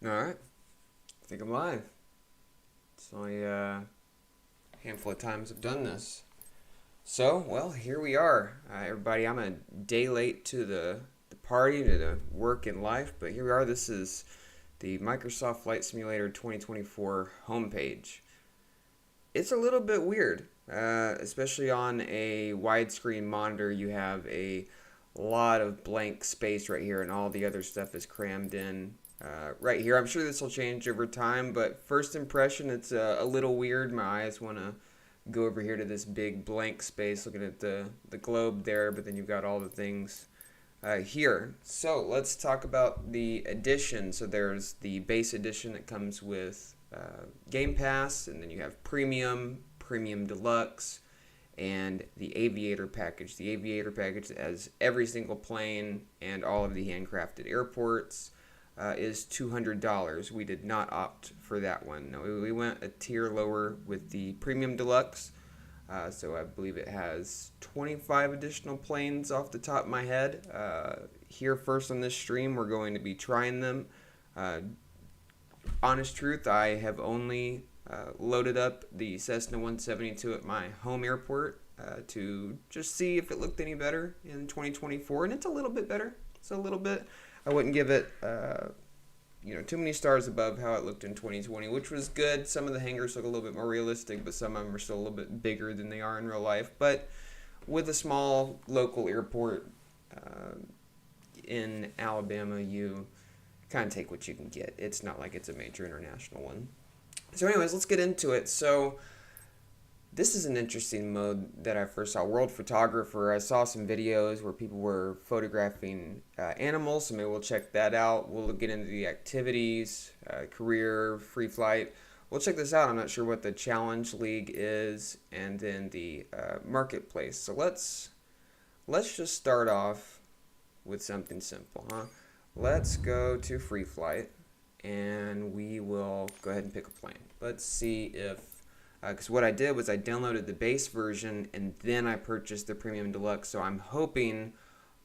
Alright, I think I'm live. It's only a handful of times I've done this. So, well, here we are. Everybody, I'm a day late to the party, to the work and life, but here we are. This is the Microsoft Flight Simulator 2024 homepage. It's a little bit weird, especially on a widescreen monitor. You have a lot of blank space right here, and all the other stuff is crammed in right here. I'm sure this will change over time, but first impression, it's a little weird. My eyes want to go over here to this big blank space, looking at the globe there, but then you've got all the things here. So let's talk about the edition. So there's the base edition that comes with Game Pass, and then you have Premium, Premium Deluxe, and the Aviator package. The Aviator package has every single plane and all of the handcrafted airports. Is $200. We did not opt for that one. No, we went a tier lower with the Premium Deluxe. So I believe it has 25 additional planes off the top of my head. Here first on this stream, we're going to be trying them. Honest truth, I have only loaded up the Cessna 172 at my home airport to just see if it looked any better in 2024, and it's a little bit better. It's a little bit. I wouldn't give it, too many stars above how it looked in 2020, which was good. Some of the hangars look a little bit more realistic, but some of them are still a little bit bigger than they are in real life. But with a small local airport in Alabama, you kind of take what you can get. It's not like it's a major international one. So anyways, let's get into it. So this is an interesting mode that I first saw. World Photographer, I saw some videos where people were photographing animals, so maybe we'll check that out. We'll get into the activities, career, free flight. We'll check this out. I'm not sure what the Challenge League is, and then the marketplace. So let's just start off with something simple, huh? Let's go to free flight, and we will go ahead and pick a plane. Let's see if because what I did was I downloaded the base version and then I purchased the Premium Deluxe. So I'm hoping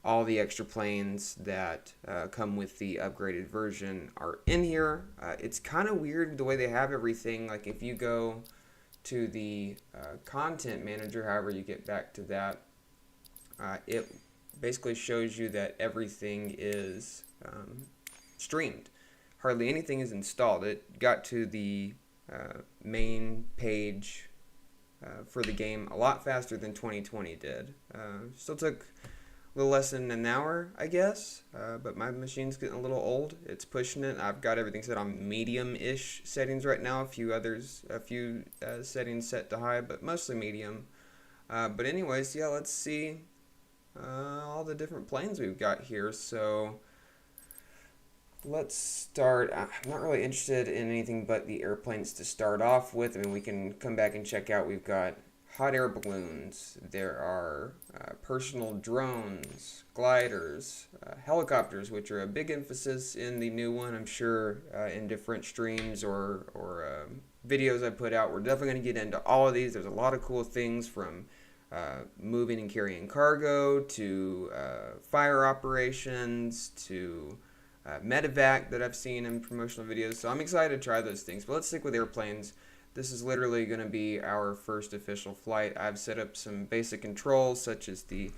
all the extra planes that come with the upgraded version are in here. It's kind of weird the way they have everything. Like if you go to the content manager, however you get back to that, it basically shows you that everything is streamed. Hardly anything is installed. It got to the main page for the game a lot faster than 2020 did. Still took a little less than an hour, I guess, but my machine's getting a little old. It's pushing it. I've got everything set on medium-ish settings right now. A few settings set to high, but mostly medium. But anyways, yeah, let's see all the different planes we've got here. So let's start. I'm not really interested in anything but the airplanes to start off with. I mean, we can come back and check out. We've got hot air balloons. There are personal drones, gliders, helicopters, which are a big emphasis in the new one. I'm sure in different streams or videos I put out, we're definitely going to get into all of these. There's a lot of cool things from moving and carrying cargo to fire operations to medevac that I've seen in promotional videos. So I'm excited to try those things. But let's stick with airplanes. This is literally going to be our first official flight. I've set up some basic controls such as the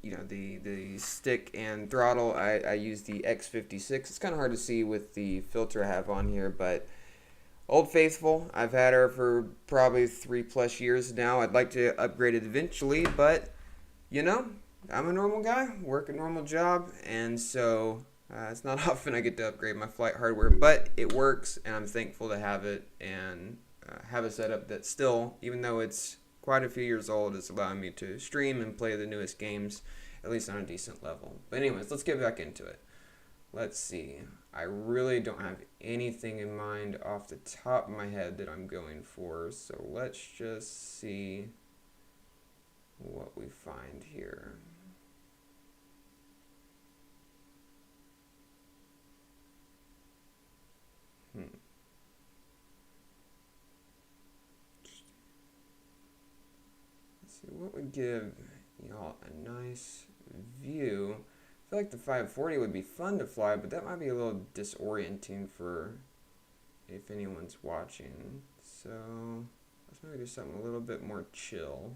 the stick and throttle. I use the X56. It's kind of hard to see with the filter I have on here, but Old Faithful, I've had her for probably 3+ years now. I'd like to upgrade it eventually, but I'm a normal guy, work a normal job, and so it's not often I get to upgrade my flight hardware, but it works, and I'm thankful to have it and have a setup that still, even though it's quite a few years old, is allowing me to stream and play the newest games, at least on a decent level. But anyways, let's get back into it. Let's see. I really don't have anything in mind off the top of my head that I'm going for, so let's just see what we find here. Let's see what would give y'all a nice view. feel like the 540 would be fun to fly, but that might be a little disorienting for if anyone's watching. So let's maybe do something a little bit more chill.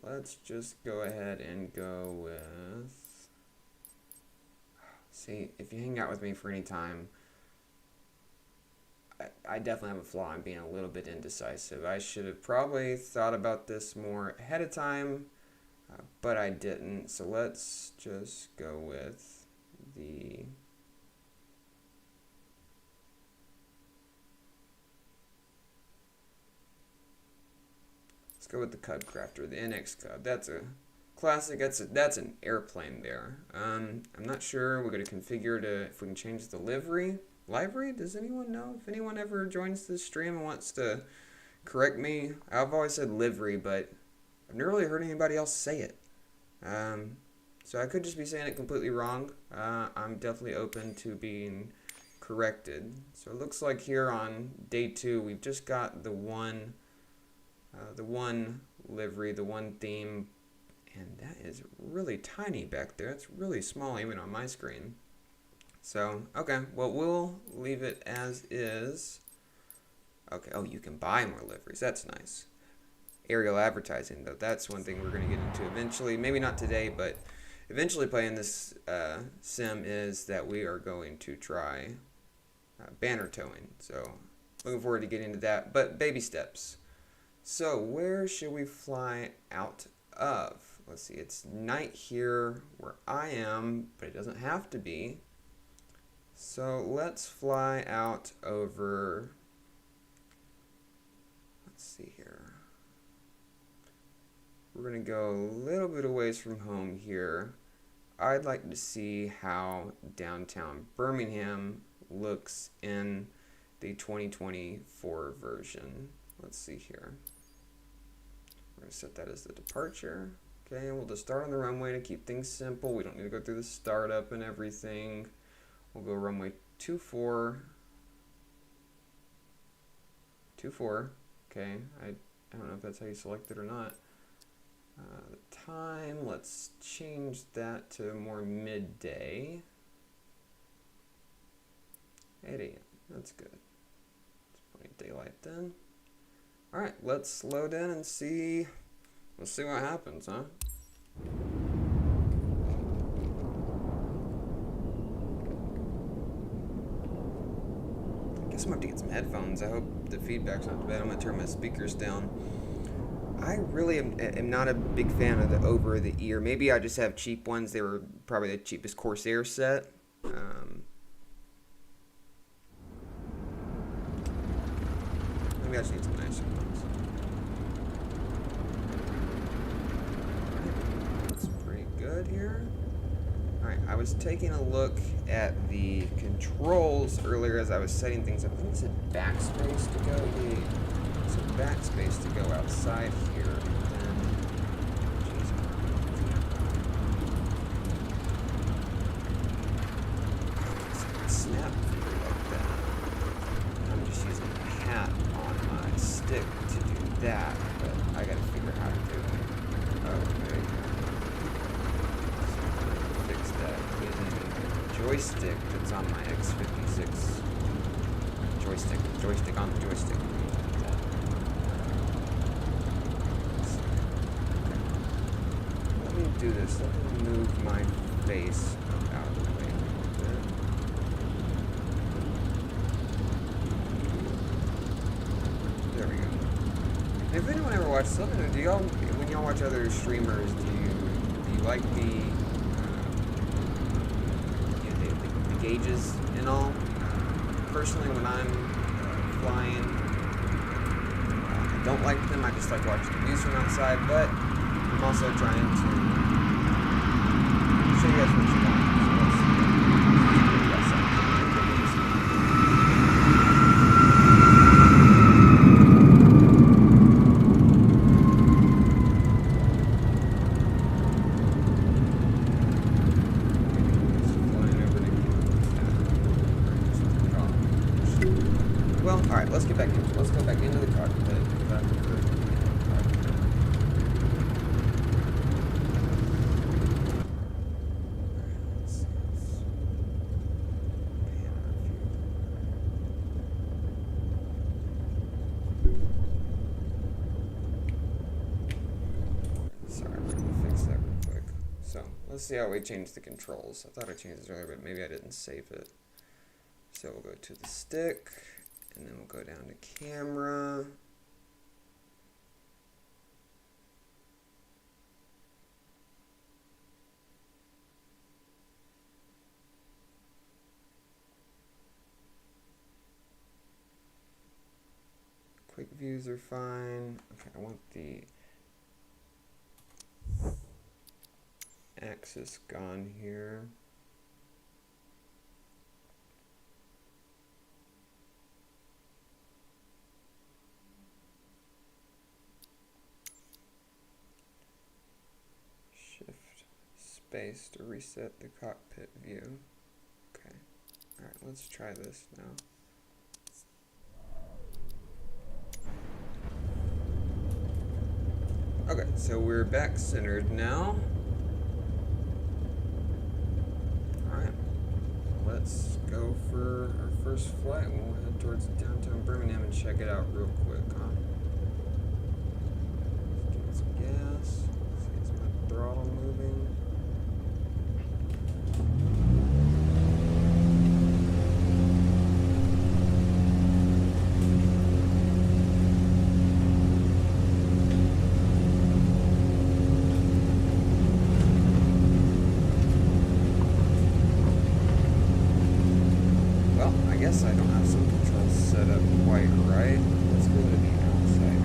Let's just go ahead and go with, see, if you hang out with me for any time, I definitely have a flaw in being a little bit indecisive. I should have probably thought about this more ahead of time, but I didn't. So let's just go with the Let's go with the Cub Crafter, the NX Cub. That's a classic. That's an airplane there. I'm not sure. We're going to configure to if we can change the livery. Livery? Does anyone know? If anyone ever joins this stream and wants to correct me, I've always said livery, but I've never really heard anybody else say it. So I could just be saying it completely wrong. I'm definitely open to being corrected. So it looks like here on day 2, we've just got the one livery, the one theme, and that is really tiny back there. It's really small even on my screen. So, okay, well, we'll leave it as is. Okay, oh, you can buy more liveries. That's nice. Aerial advertising, though, that's one thing we're going to get into eventually. Maybe not today, but eventually playing this sim is that we are going to try banner towing. So, looking forward to getting into that, but baby steps. So, where should we fly out of? Let's see, it's night here where I am, but it doesn't have to be. So, let's fly out over, let's see here. We're going to go a little bit away from home here. I'd like to see how downtown Birmingham looks in the 2024 version. Let's see here. We're going to set that as the departure. Okay, and we'll just start on the runway to keep things simple. We don't need to go through the startup and everything. We'll go runway 24. 24. Okay, I don't know if that's how you select it or not. The time, let's change that to more midday. 8 a.m. That's good. It's plenty of daylight then. Alright, let's load in and see. Let's see what happens, huh? I guess I'm going to have to get some headphones. I hope the feedback's not too bad. I'm going to turn my speakers down. I really am not a big fan of the over-the-ear. Maybe I just have cheap ones. They were probably the cheapest Corsair set. Maybe I just need some nicer ones. That's pretty good here. Alright, I was taking a look at the controls earlier as I was setting things up. I think it said backspace to go. It's a backspace to go outside here. Snap through like that. I'm just using a hat on my stick to do that, but I gotta figure out how to do it. Okay. So fix that using the joystick that's on my X56. Joystick on the joystick. Let me do this. Let me move my face out of the way a little bit. There we go. If anyone ever watches, let me know, do y'all, when y'all watch other streamers, do you like the gauges and all? Personally, when I'm flying, I don't like them. I just like watching the views from outside, but I'm also trying to show you guys what you want. Well, alright, let's go back into the cockpit. let's see how we change the controls. I thought I changed this earlier, but maybe I didn't save it. So we'll go to the stick, and then we'll go down to camera. Quick views are fine. Okay, I want the axis gone here. Shift space to reset the cockpit view. Okay. Alright, let's try this now. Okay, so we're back centered now. Alright, let's go for our first flight. We'll head towards downtown Birmingham and check it out real quick, huh? Let's give it some gas. See, is my throttle moving? I guess I don't have some controls set up quite right. Let's go to the outside.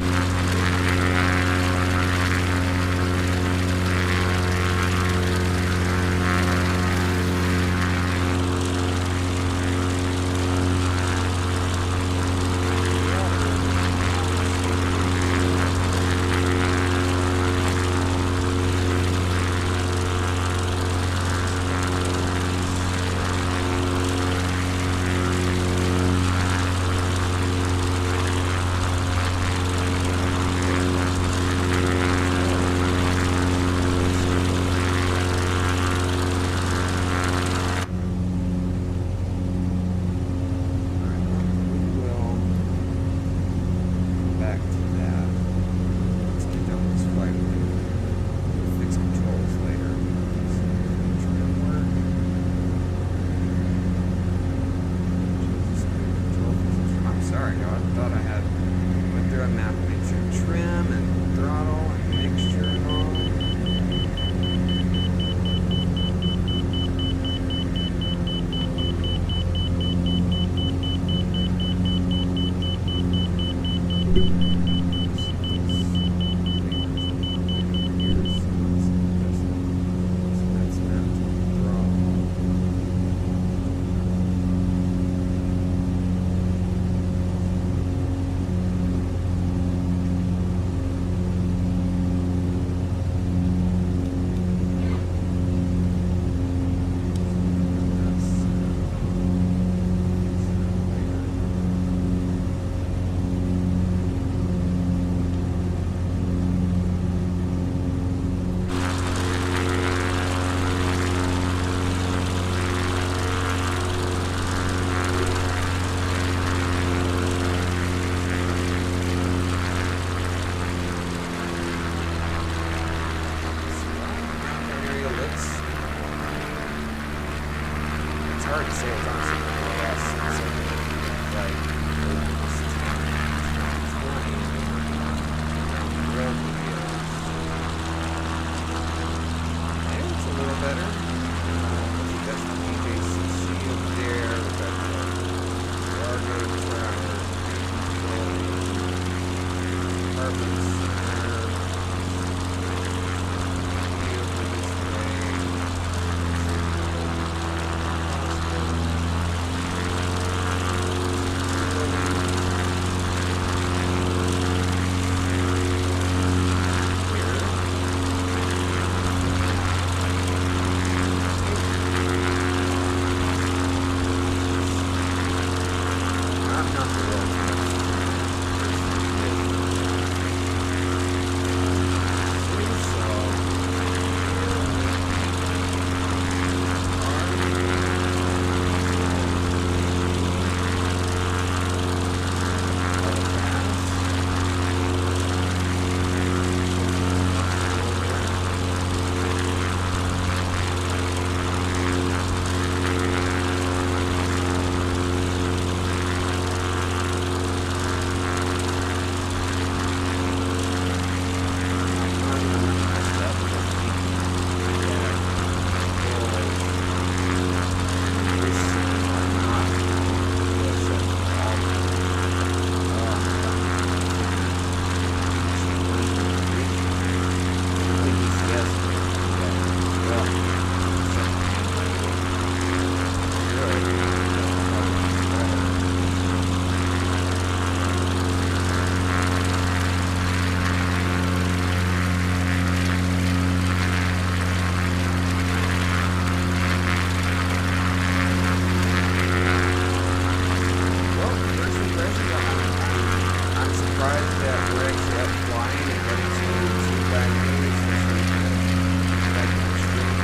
surprised that we're actually up flying and getting some bad news, especially back in the streaming.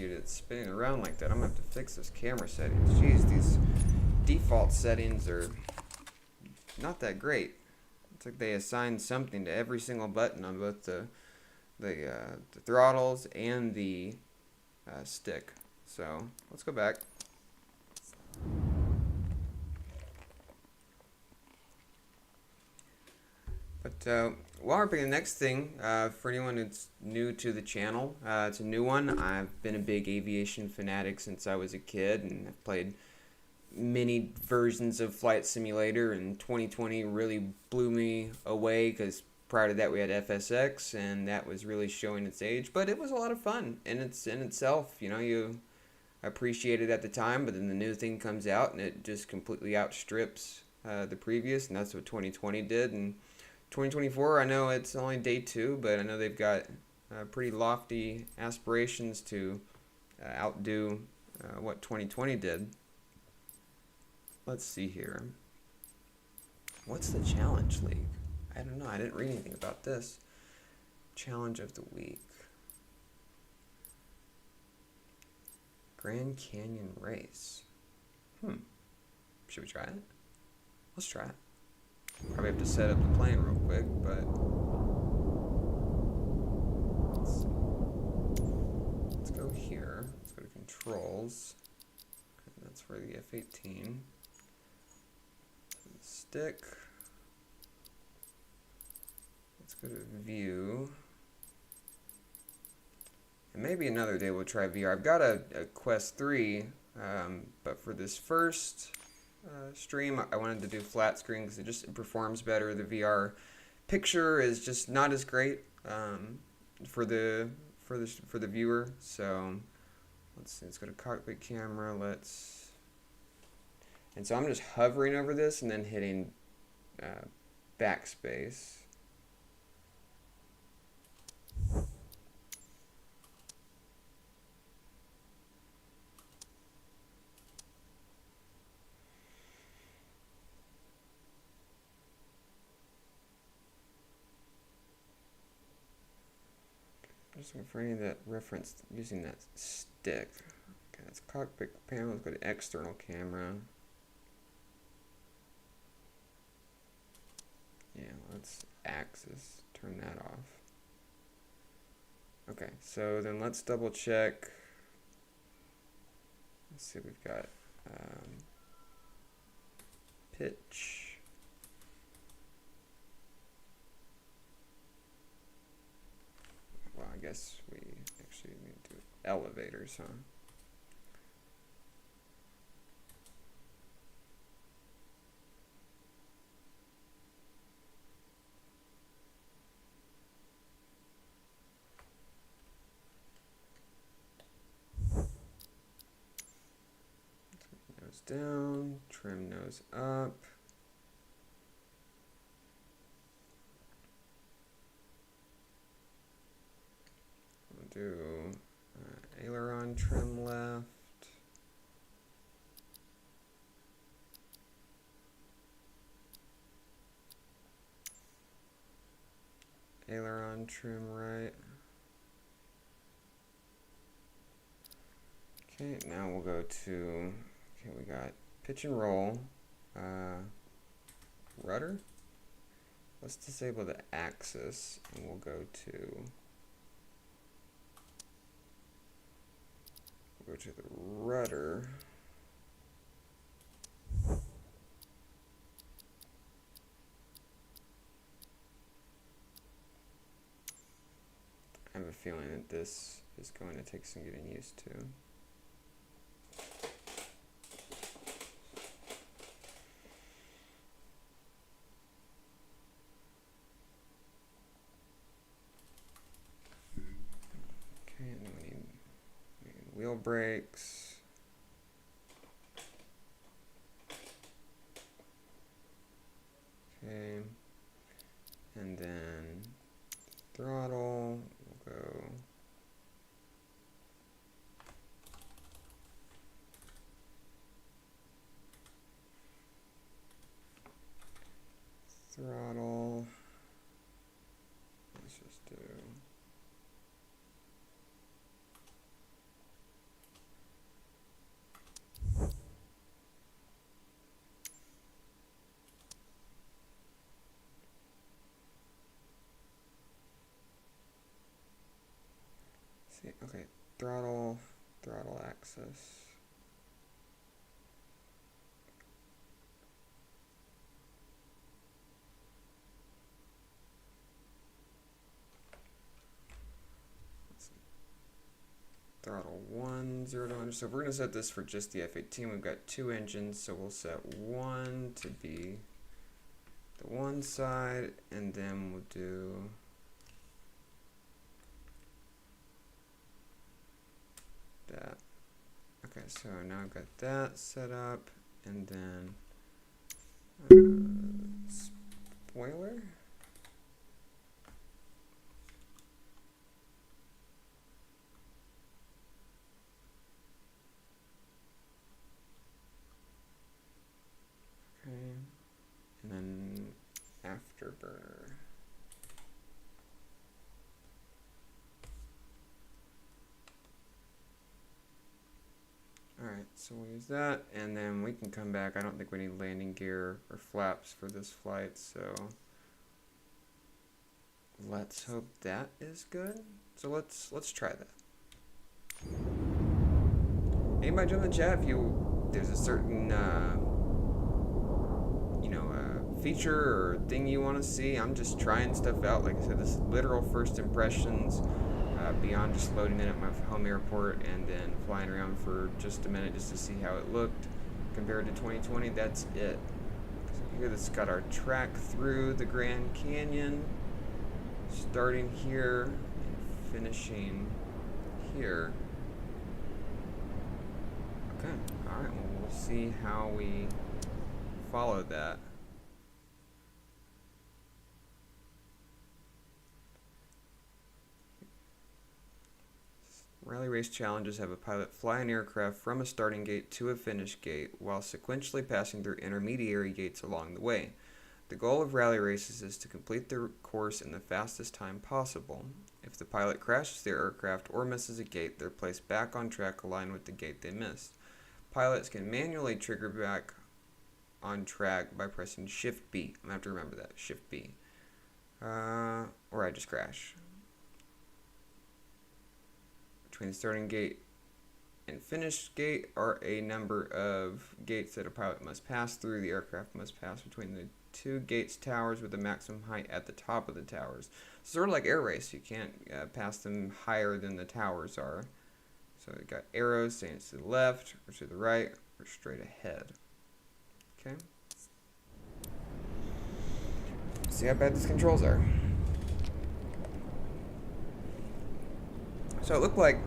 It's spinning around like that. I'm gonna have to fix this camera settings. Jeez, these default settings are not that great. It's like they assign something to every single button on both the throttles and the stick. So let's go back. But while we're picking the next thing, for anyone that's new to the channel, it's a new one. I've been a big aviation fanatic since I was a kid, and I've played many versions of Flight Simulator, and 2020 really blew me away because prior to that we had FSX, and that was really showing its age. But it was a lot of fun in itself. You know, you appreciate it at the time, but then the new thing comes out and it just completely outstrips the previous, and that's what 2020 did. And 2024, I know it's only day 2, but I know they've got pretty lofty aspirations to outdo what 2020 did. Let's see here. What's the Challenge League? I don't know. I didn't read anything about this. Challenge of the Week. Grand Canyon Race. Should we try it? Let's try it. Probably have to set up the plane real quick, but let's see. Let's go here. Let's go to controls. Okay, that's for the F-18. Stick. go to view. And maybe another day we'll try VR. I've got a Quest 3, but for this first stream, I wanted to do flat screen because it performs better. The VR picture is just not as great for the viewer. So let's see. Let's go to cockpit camera. And so I'm just hovering over this and then hitting backspace. Just looking for any of that reference using that stick. Okay, that's cockpit panel. Let's go to external camera. Yeah, let's axis. Turn that off. Okay, so then let's double check. Let's see, we've got pitch. Well, I guess we actually need to do elevators, huh? Nose down, trim nose up. Do aileron trim left. Aileron trim right. Okay, now we'll go to, okay, we got pitch and roll, rudder. Let's disable the axis and we'll go to the rudder. I have a feeling that this is going to take some getting used to. Okay, and then we need wheel brakes. Okay, and then throttle, we'll go throttle, let's just do okay, throttle axis. Throttle 1, 0 to 100. So if we're going to set this for just the F-18, we've got two engines, so we'll set 1 to be the one side, and then we'll do that. Okay, so now I've got that set up, and then spoiler. Okay, and then afterburner. Alright, so we'll use that, and then we can come back. I don't think we need landing gear or flaps for this flight, so let's hope that is good. So let's try that. Anybody join the chat if there's a certain feature or thing you want to see. I'm just trying stuff out. Like I said, this is literal first impressions, beyond just loading in at my home airport and then flying around for just a minute just to see how it looked compared to 2020. That's it. So here, this got our track through the Grand Canyon, starting here and finishing here. Okay, alright, well, we'll see how we follow that. Rally race challenges have a pilot fly an aircraft from a starting gate to a finish gate while sequentially passing through intermediary gates along the way. The goal of rally races is to complete the course in the fastest time possible. If the pilot crashes their aircraft or misses a gate, they're placed back on track aligned with the gate they missed. Pilots can manually trigger back on track by pressing Shift B. I'm going to have to remember that, Shift B. Or I just crash. Between the starting gate and finish gate are a number of gates that a pilot must pass through. The aircraft must pass between the two gates towers with the maximum height at the top of the towers. Sort of like air race. You can't pass them higher than the towers are. So we got arrows saying it's to the left or to the right or straight ahead. Okay. See how bad these controls are. So it looked like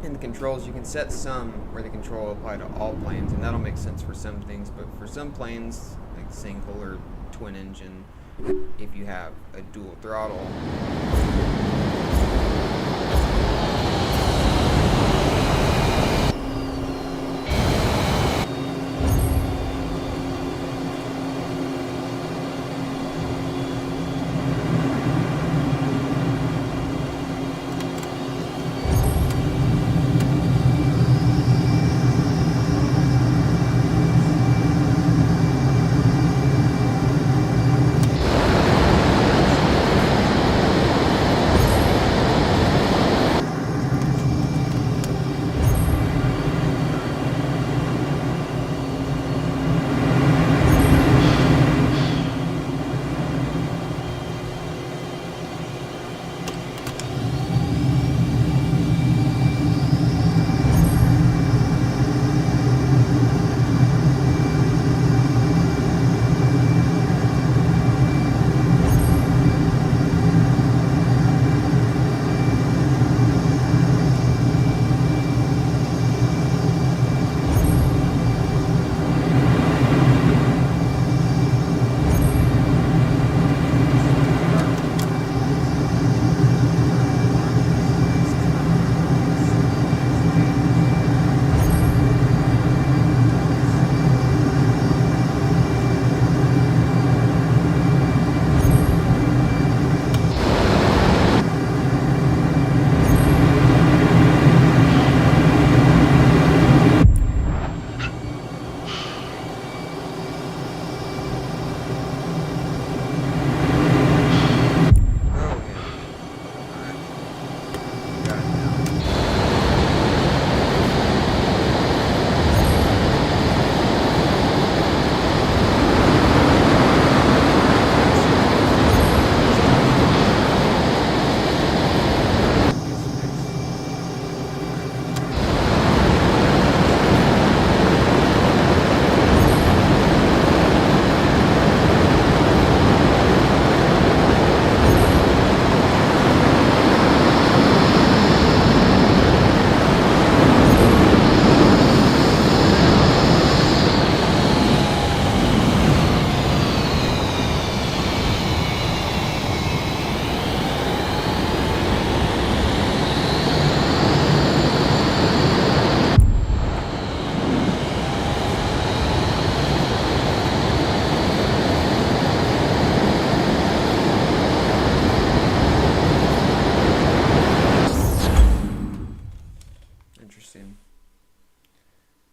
in the controls you can set some where the control will apply to all planes, and that'll make sense for some things, but for some planes like single or twin engine, if you have a dual throttle,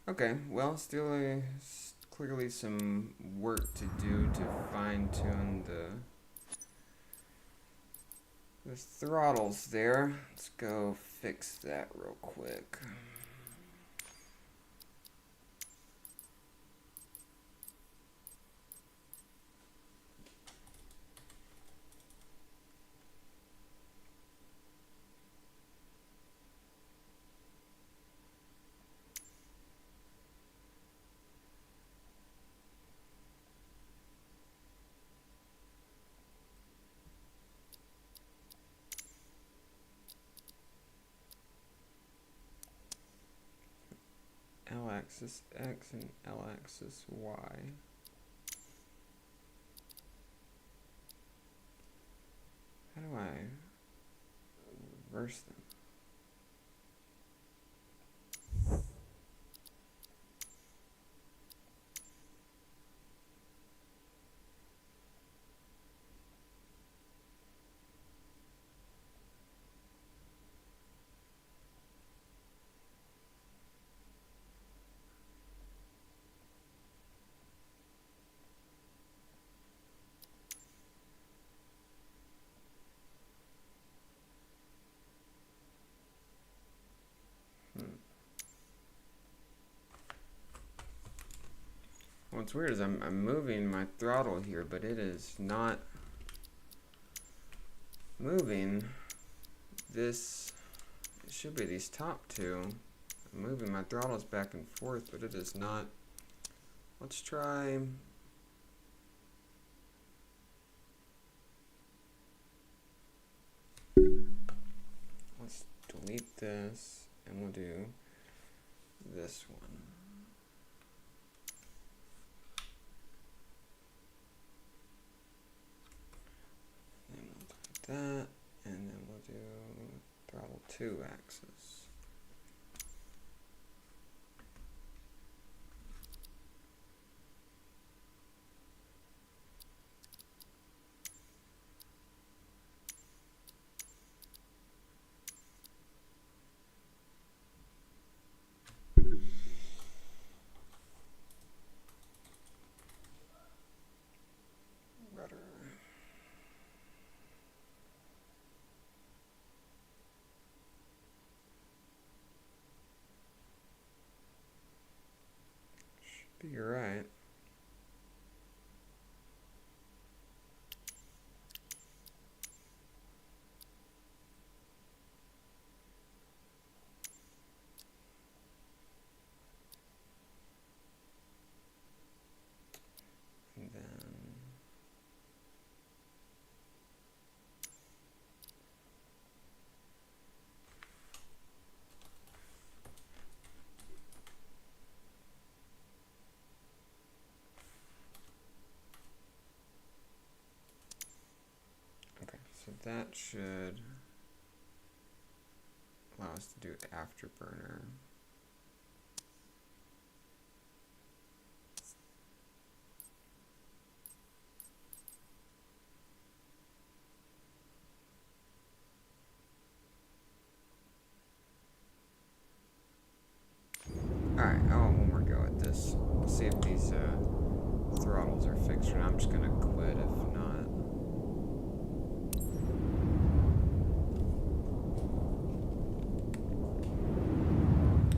Okay, well, still clearly some work to do to fine-tune the throttles there. Let's go fix that real quick. axis X and L axis Y. How do I reverse them? What's weird is I'm moving my throttle here, but it is not moving this. It should be these top two. I'm moving my throttles back and forth, but it is not. Let's try. Let's delete this, and we'll do this one. That, and then we'll do throttle 2 axis. Rudder. Should be right. And then so that should allow us to do afterburner. Alright, I'll have one more go at this. We'll see if these throttles are fixed or not. I'm just going to quit if not.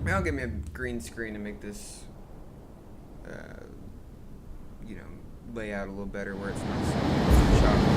I'll give me a green screen to make this, you know, lay out a little better where it's not so choppy.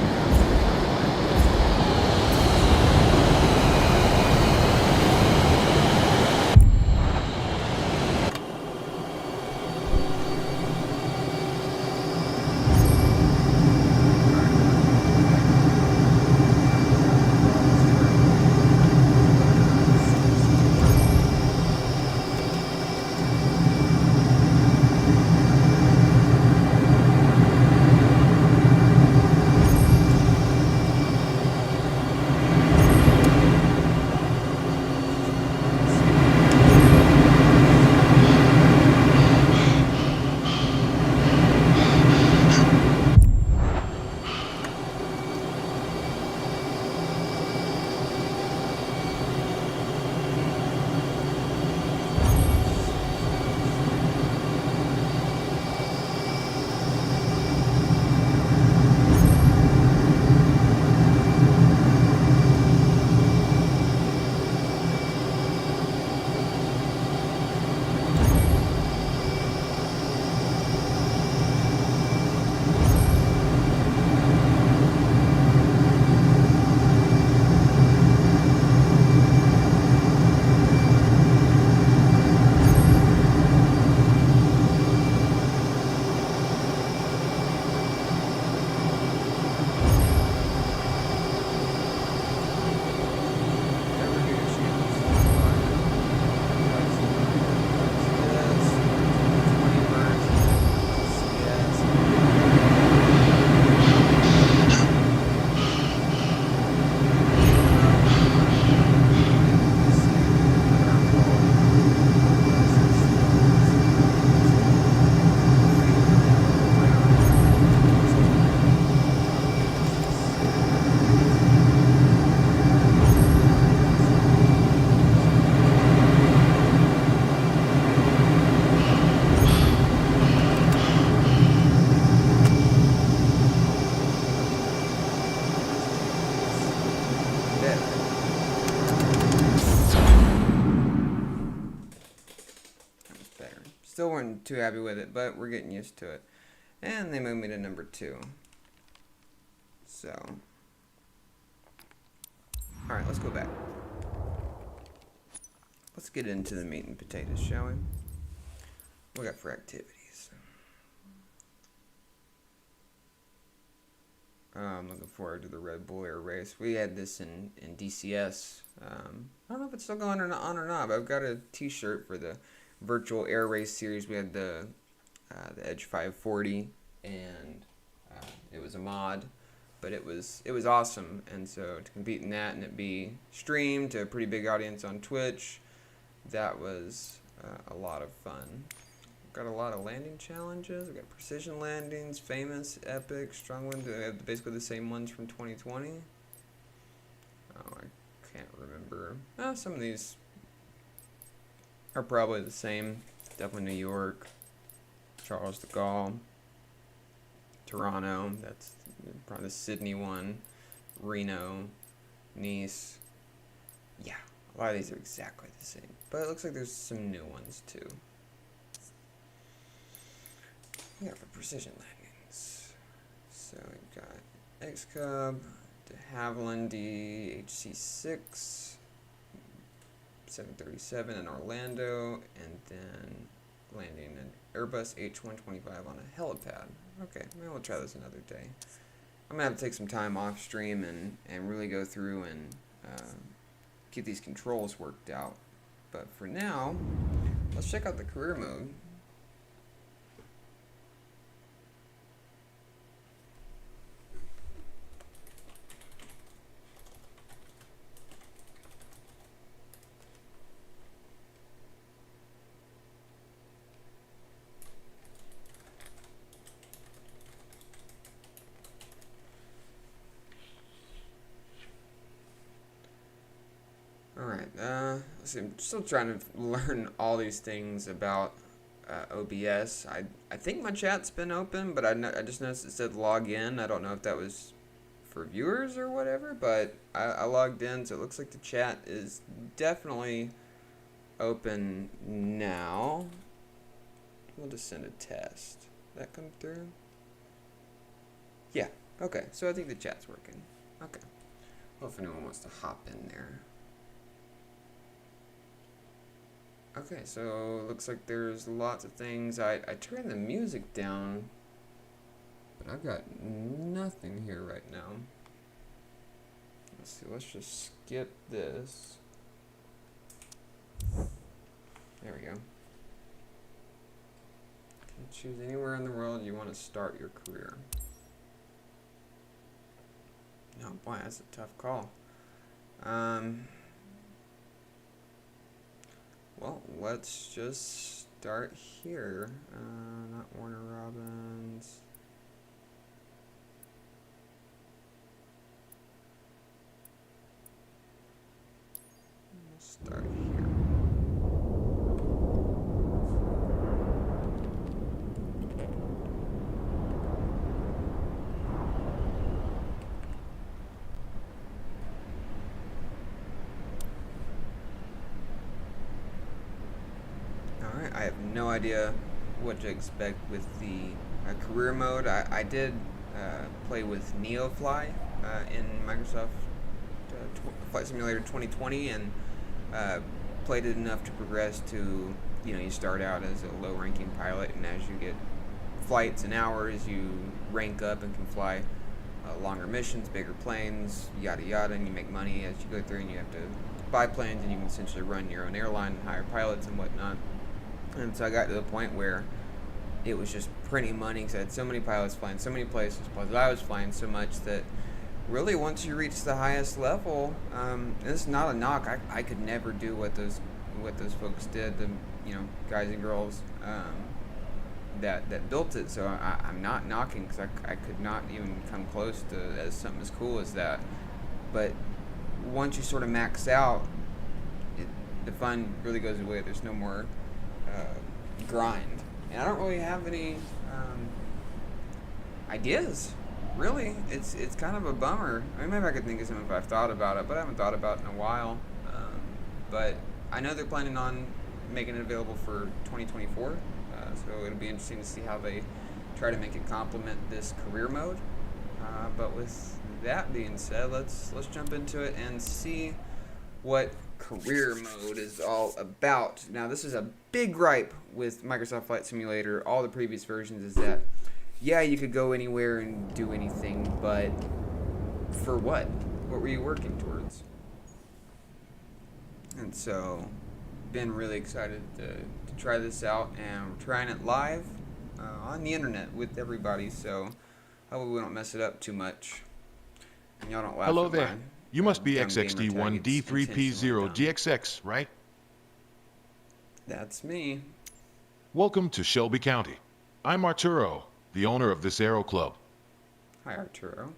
Still weren't too happy with it, but we're getting used to it. And they moved me to number 2. So, alright, let's go back. Let's get into the meat and potatoes, shall we? What we got for activities? I'm looking forward to the Red Bull Air Race. We had this in DCS. I don't know if it's still going on or not, but I've got a t-shirt for the virtual air race series. We had the Edge 540, and it was a mod, but it was awesome. And so to compete in that and it be streamed to a pretty big audience on Twitch, that was a lot of fun. Got a lot of landing challenges. We got precision landings, famous, epic, strong ones. We have basically the same ones from 2020. Oh, I can't remember. Some of these are probably the same. Definitely New York, Charles de Gaulle, Toronto. That's probably the Sydney one. Reno, Nice. Yeah, a lot of these are exactly the same. But it looks like there's some new ones too. We got for precision landings. So we've got X-Cub, de Havilland DHC-6, 737 in Orlando, and then landing an Airbus H125 on a helipad. Okay, maybe we'll try this another day. I'm going to have to take some time off stream and really go through and get these controls worked out. But for now, let's check out the career mode. Alright, let's see, I'm still trying to learn all these things about OBS. I think my chat's been open, but I just noticed it said log in. I don't know if that was for viewers or whatever, but I logged in, so it looks like the chat is definitely open now. We'll just send a test. Did that come through? Yeah, okay, so I think the chat's working. Okay. Well, if anyone wants to hop in there. Okay, so it looks like there's lots of things. I turned the music down, but I've got nothing here right now. Let's see, let's just skip this. There we go. You can choose anywhere in the world you want to start your career. No, boy, that's a tough call. Well, let's just start here. Not Warner Robins. We'll start here. I have no idea what to expect with the career mode. I did play with Neofly in Microsoft Flight Simulator 2020 and played it enough to progress to, you start out as a low-ranking pilot, and as you get flights and hours, you rank up and can fly longer missions, bigger planes, yada yada, and you make money as you go through, and you have to buy planes, and you can essentially run your own airline and hire pilots and whatnot. And so I got to the point where it was just printing money because I had so many pilots flying so many places, plus I was flying so much that really once you reach the highest level, and this is not a knock, I could never do what those folks did, the guys and girls that built it. So I'm not knocking because I could not even come close to as something as cool as that. But once you sort of max out, the fun really goes away. There's no more grind, and I don't really have any ideas. Really, it's kind of a bummer. I mean, maybe I could think of something if I've thought about it, but I haven't thought about it in a while. But I know they're planning on making it available for 2024 So it'll be interesting to see how they try to make it complement this career mode. But with that being said, let's jump into it and see what career mode is all about. Now, this is a big gripe with Microsoft Flight Simulator, all the previous versions, is that, yeah, you could go anywhere and do anything, but for what? What were you working towards? And so, been really excited to try this out, and we're trying it live on the internet with everybody, so hopefully we don't mess it up too much. And y'all don't laugh Hello at there. mine. You must be Dumb gamer tag, it's XXD1D3P0 intentionally GXX, right? dumb. That's me. Welcome to Shelby County. I'm Arturo, the owner of this Aero Club. Hi, Arturo.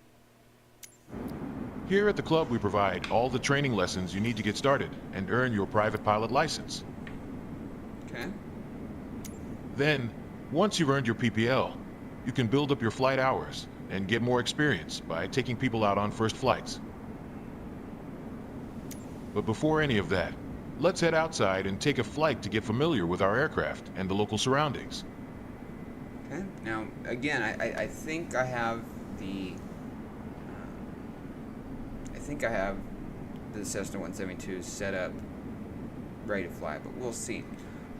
Here at the club, we provide all the training lessons you need to get started and earn your private pilot license. Okay. Then, once you've earned your PPL, you can build up your flight hours and get more experience by taking people out on first flights. But before any of that, let's head outside and take a flight to get familiar with our aircraft and the local surroundings. Okay. Now, again, I think I have the Cessna 172 set up, ready to fly, but we'll see.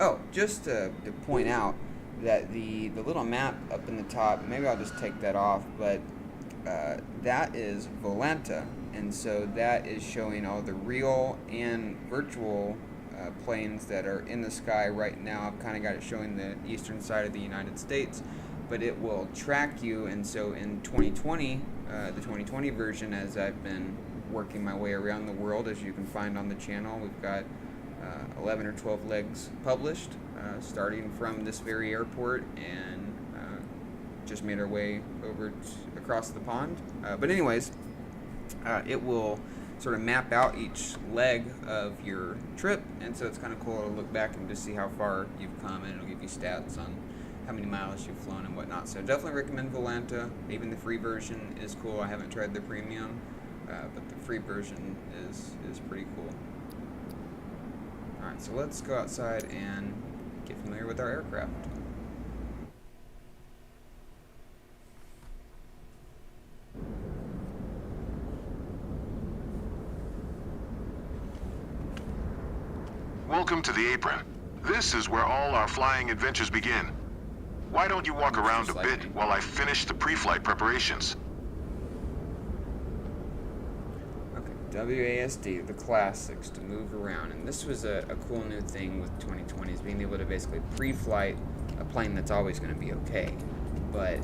Oh, just to point out that the little map up in the top, maybe I'll just take that off, but that is Volanta, and so that is showing all the real and virtual planes that are in the sky right now. I've kind of got it showing the eastern side of the United States, but it will track you, and so in 2020, the 2020 version, as I've been working my way around the world, as you can find on the channel, we've got 11 or 12 legs published, starting from this very airport, and just made our way over across the pond. But anyways, it will sort of map out each leg of your trip, and so it's kind of cool to look back and just see how far you've come, and it'll give you stats on how many miles you've flown and whatnot. So definitely recommend Volanta. Even the free version is cool. I haven't tried the premium, but the free version is pretty cool. Alright, so let's go outside and get familiar with our aircraft. Welcome to the apron. This is where all our flying adventures begin. Why don't you walk around a bit while I finish the pre-flight preparations? WASD, the classics, to move around, and this was a cool new thing with 2020, is being able to basically pre-flight a plane that's always going to be okay, but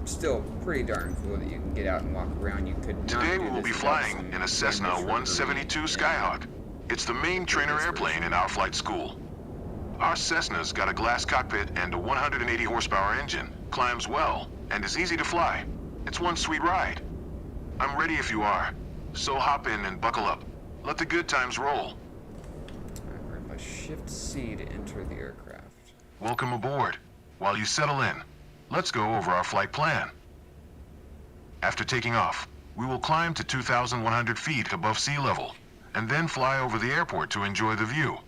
still pretty darn cool that you can get out and walk around. You could not Today do we will this be without flying some in a Cessna damage 172 Skyhawk. It's the main trainer airplane in our flight school. Our Cessna's got a glass cockpit and a 180 horsepower engine, climbs well, and is easy to fly. It's one sweet ride. I'm ready if you are. So hop in and buckle up. Let the good times roll. Alright, press Shift C to enter the aircraft. Welcome aboard. While you settle in, let's go over our flight plan. After taking off, we will climb to 2,100 feet above sea level, and then fly over the airport to enjoy the view.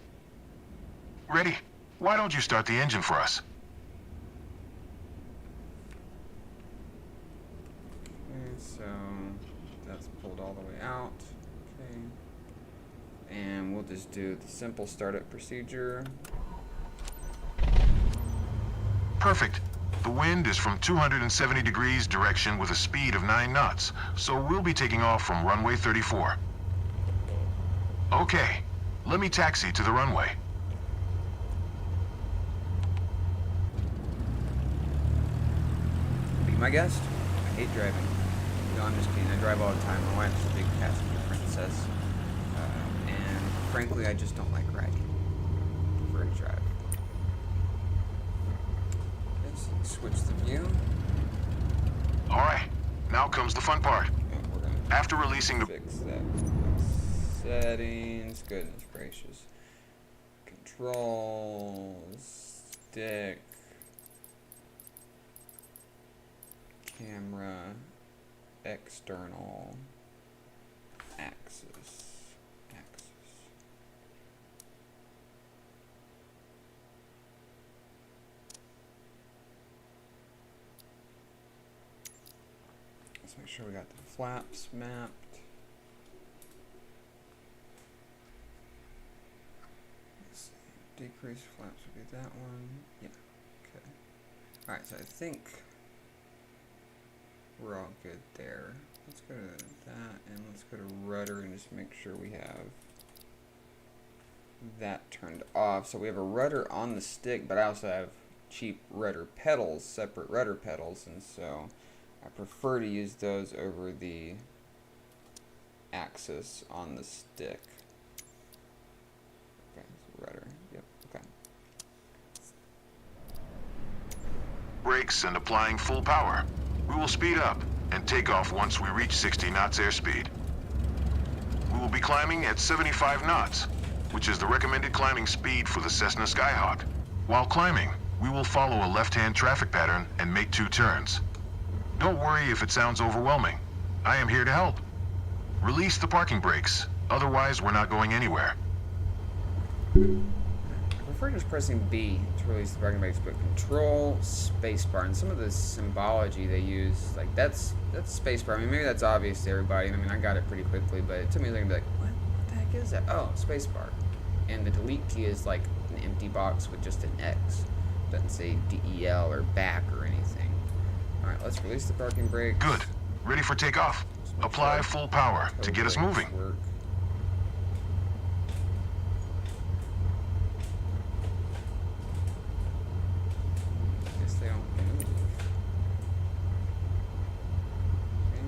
Ready? Why don't you start the engine for us? Okay, so that's pulled all the way out. Okay. And we'll just do the simple startup procedure. Perfect. The wind is from 270 degrees direction with a speed of 9 knots, so we'll be taking off from runway 34. Okay, let me taxi to the runway. Be my guest. I hate driving. No, I'm just kidding. I drive all the time. My wife's a big passenger princess. And frankly, I just don't like riding. I prefer to drive. Okay, so switch the view. Alright, now comes the fun part. And we're gonna After releasing the... fix that. Settings. Goodness gracious. Controls. Stick. Camera. External. Axis. sure we got the flaps mapped. Let's see. Decrease flaps would be that one. Yeah. Okay. Alright, so I think we're all good there. Let's go to that and let's go to rudder and just make sure we have that turned off. So we have a rudder on the stick, but I also have cheap rudder pedals, separate rudder pedals, and so I prefer to use those over the axis on the stick. Okay, so rudder, yep, okay. Brakes and applying full power. We will speed up and take off once we reach 60 knots airspeed. We will be climbing at 75 knots, which is the recommended climbing speed for the Cessna Skyhawk. While climbing, we will follow a left-hand traffic pattern and make 2 turns. Don't worry if it sounds overwhelming. I am here to help. Release the parking brakes, otherwise we're not going anywhere. I prefer just pressing B to release the parking brakes, but control spacebar. And some of the symbology they use, like that's spacebar. I mean, maybe that's obvious to everybody. I mean, I got it pretty quickly, but it took me a second to be like, what the heck is that? Oh, spacebar. And the delete key is like an empty box with just an X. Doesn't say DEL or back or anything. All right, let's release the parking brakes. Good. Ready for takeoff. Apply full power to get us moving. Work. Guess they don't move. Okay.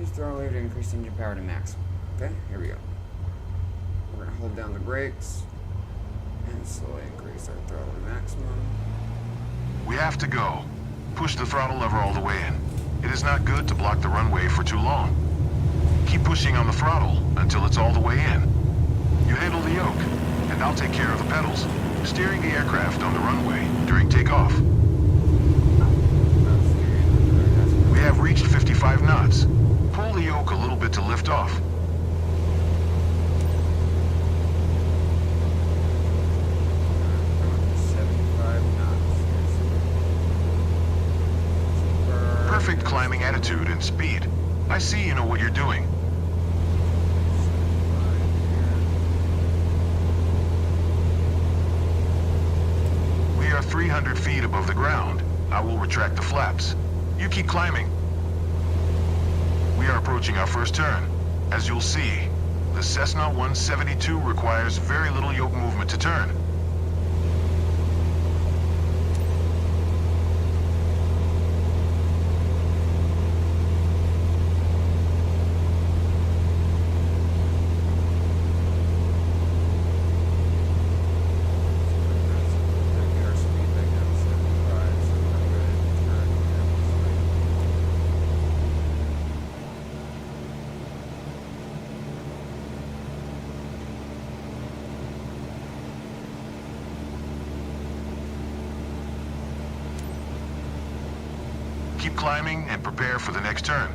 Use throttle lever to increase engine power to maximum. Okay, here we go. We're gonna hold down the brakes and slowly increase our throttle to maximum. We have to go. Push the throttle lever all the way in. It is not good to block the runway for too long. Keep pushing on the throttle until it's all the way in. You handle the yoke, and I'll take care of the pedals, steering the aircraft on the runway during takeoff. We have reached 55 knots. Pull the yoke a little bit to lift off. Perfect climbing attitude and speed. I see you know what you're doing. We are 300 feet above the ground. I will retract the flaps. You keep climbing. We are approaching our first turn. As you'll see, the Cessna 172 requires very little yoke movement to turn. Keep climbing and prepare for the next turn.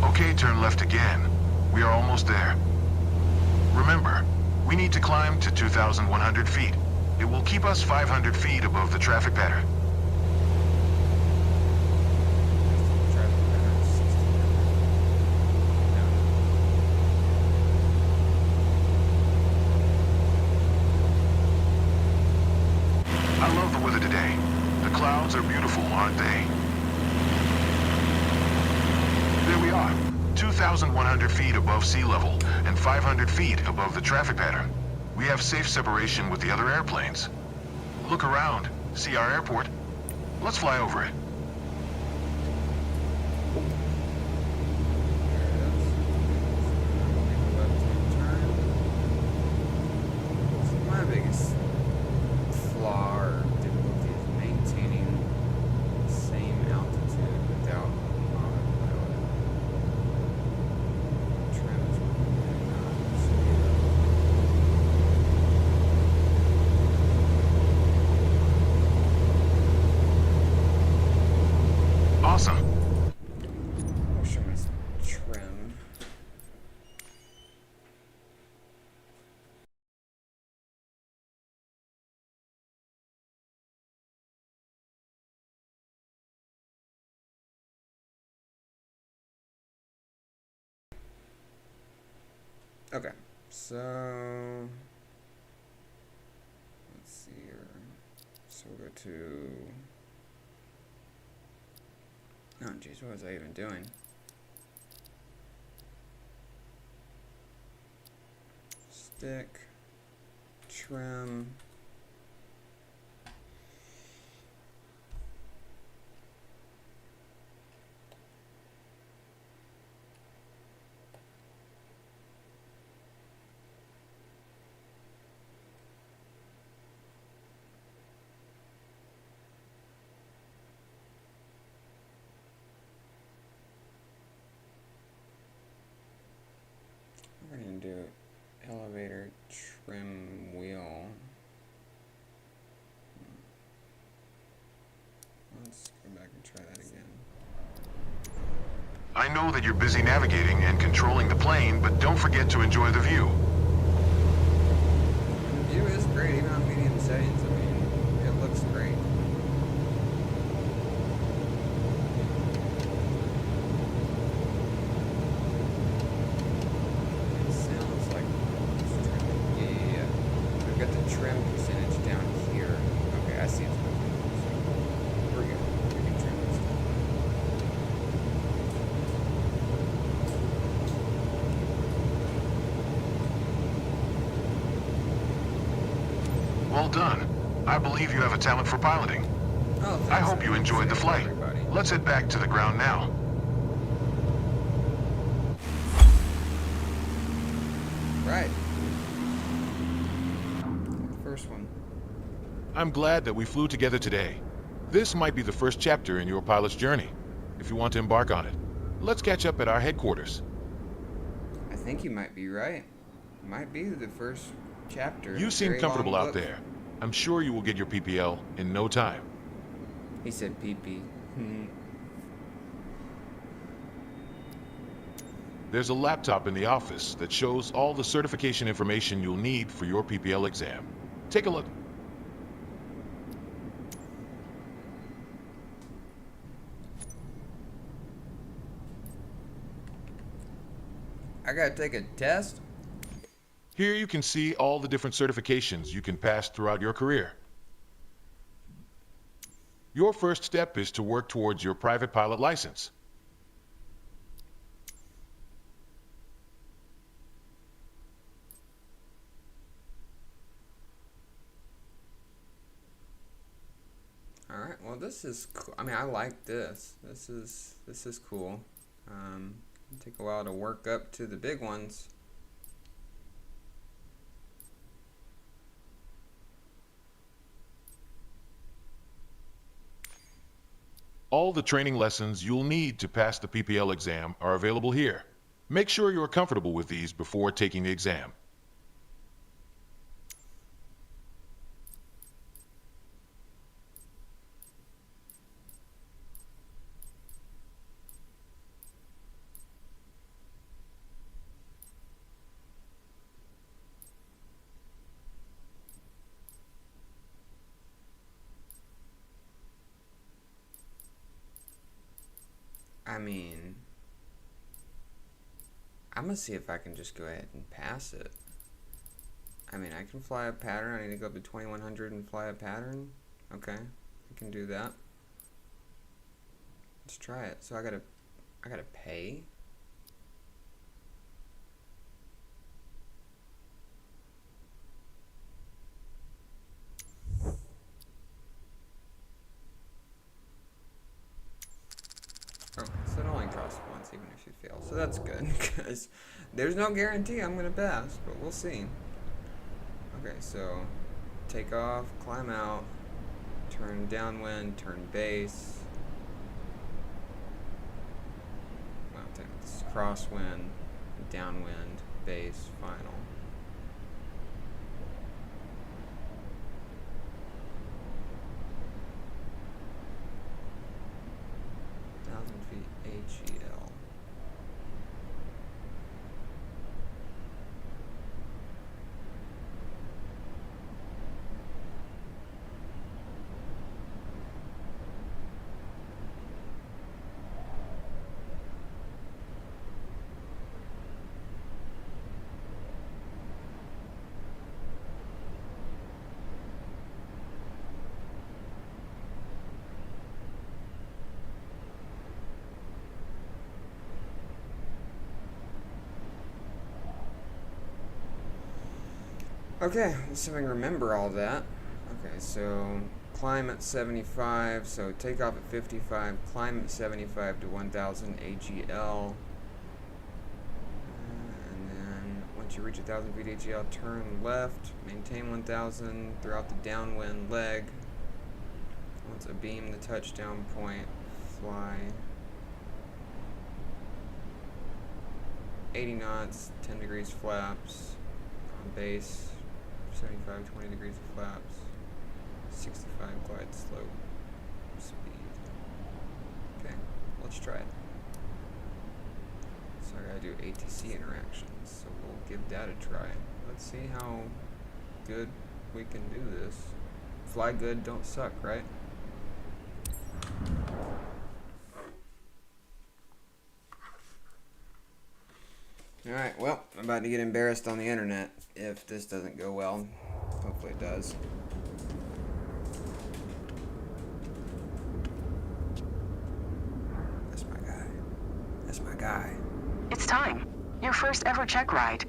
Okay, turn left again. We are almost there. Remember, we need to climb to 2,100 feet. It will keep us 500 feet above the traffic pattern. I love the weather today. The clouds are beautiful, aren't they? There we are, 2,100 feet above sea level and 500 feet above the traffic pattern. We have safe separation with the other airplanes. Look around, see our airport. Let's fly over it. My biggest flaw or difficulty is maintaining the same altitude without autopilot. Trims Okay, so let's see here. So we'll go to. Oh, jeez, what was I even doing? Stick, trim. We're going to do elevator trim wheel. Let's go back and try that again. I know that you're busy navigating and controlling the plane, but don't forget to enjoy the view. The view is great, even on medium settings. I mean, it looks great. It sounds like it's trimming. Yeah. We've got the trim percentage down here. Okay, I see it's moving. So we're good. We can trim this stuff. Well done. I believe you have a talent for piloting. Oh, I thanks. hope you enjoyed the flight. Everybody. Let's head back to the ground now. Right. The first one. I'm glad that we flew together today. This might be the first chapter in your pilot's journey, if you want to embark on it. Let's catch up at our headquarters. I think you might be right. Might be the first chapter. You seem Very comfortable long out book. there. I'm sure you will get your PPL in no time. He said pee-pee. There's a laptop in the office that shows all the certification information you'll need for your PPL exam. Take a look. I gotta take a test? Here you can see all the different certifications you can pass throughout your career. Your first step is to work towards your private pilot license. Alright, well this is cool. I mean, I like this. This is cool. It'll take a while to work up to the big ones. All the training lessons you'll need to pass the PPL exam are available here. Make sure you're comfortable with these before taking the exam. I mean, I'm gonna see if I can just go ahead and pass it. I mean, I can fly a pattern. I need to go up to 2100 and fly a pattern. Okay, I can do that. Let's try it. So I gotta pay. Oh, so it only costs once, even if you fail. So that's good, because there's no guarantee I'm gonna pass, but we'll see. Okay, so take off, climb out, turn downwind, turn base. Well, this is crosswind, downwind, base, final. 1,000 feet HEL. Okay, let's see if I can remember all that. Okay, so climb at 75, so take off at 55, climb at 75 to 1000 AGL, and then once you reach 1000 feet AGL, turn left, maintain 1000 throughout the downwind leg. Once abeam the touchdown point, fly 80 knots, 10 degrees flaps, on base, 75, 20 degrees of flaps, 65 glide slope, speed. Okay, let's try it. So I gotta do ATC interactions, so we'll give that a try. Let's see how good we can do this. Fly good, don't suck, right? Alright, well, I'm about to get embarrassed on the internet if this doesn't go well. Hopefully it does. That's my guy. That's my guy. It's time. Your first ever check ride.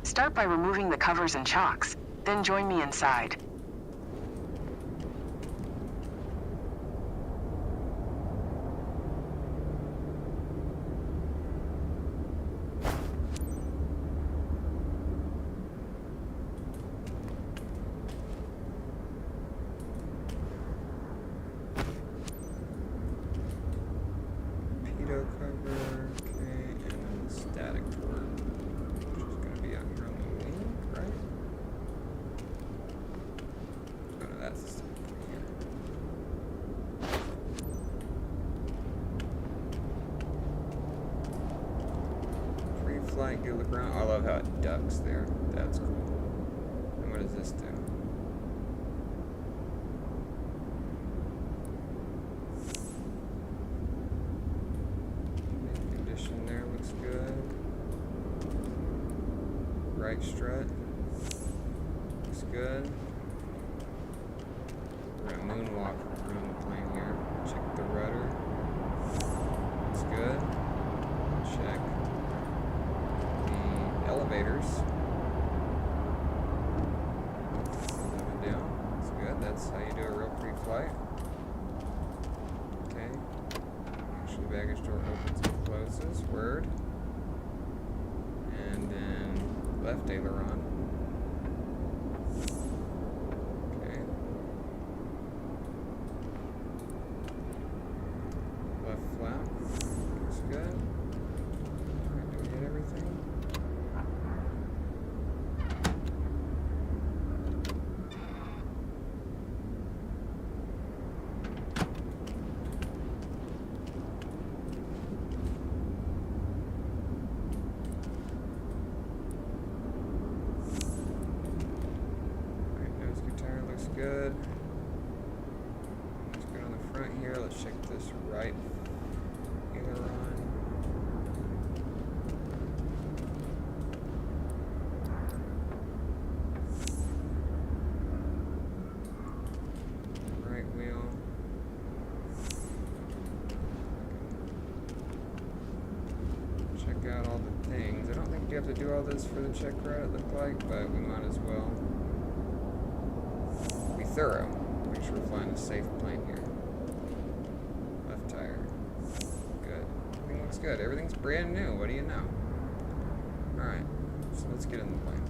Start by removing the covers and chocks, then join me inside. Pitot cover, okay, and then the static port, which is going to be out here on the wing, right? Oh no, that's the static port here. Pre-flight, good look around. Oh, I love how it ducks there. That's cool. And what does this do? Condition there looks good. Right strut looks good. We're gonna moonwalk around the plane here. Check the rudder. Looks good. Check the elevators. Up and down. That's good. That's how you do a real pre-flight. Okay. Make sure the baggage door opens and closes. Word. And then left aileron. Okay. Left flap. Looks good. Alright, do we get everything? Alright, nose guitar looks good. Looks good on the front here. Let's check this right aileron. Right wheel. Check out all the things. I don't think you have to do all this for the check ride, it looked like, but we might as well be thorough. Make sure we're flying a safe plane here. Left tire. Good. Everything looks good. Everything's brand new. What do you know? Alright, so let's get in the plane.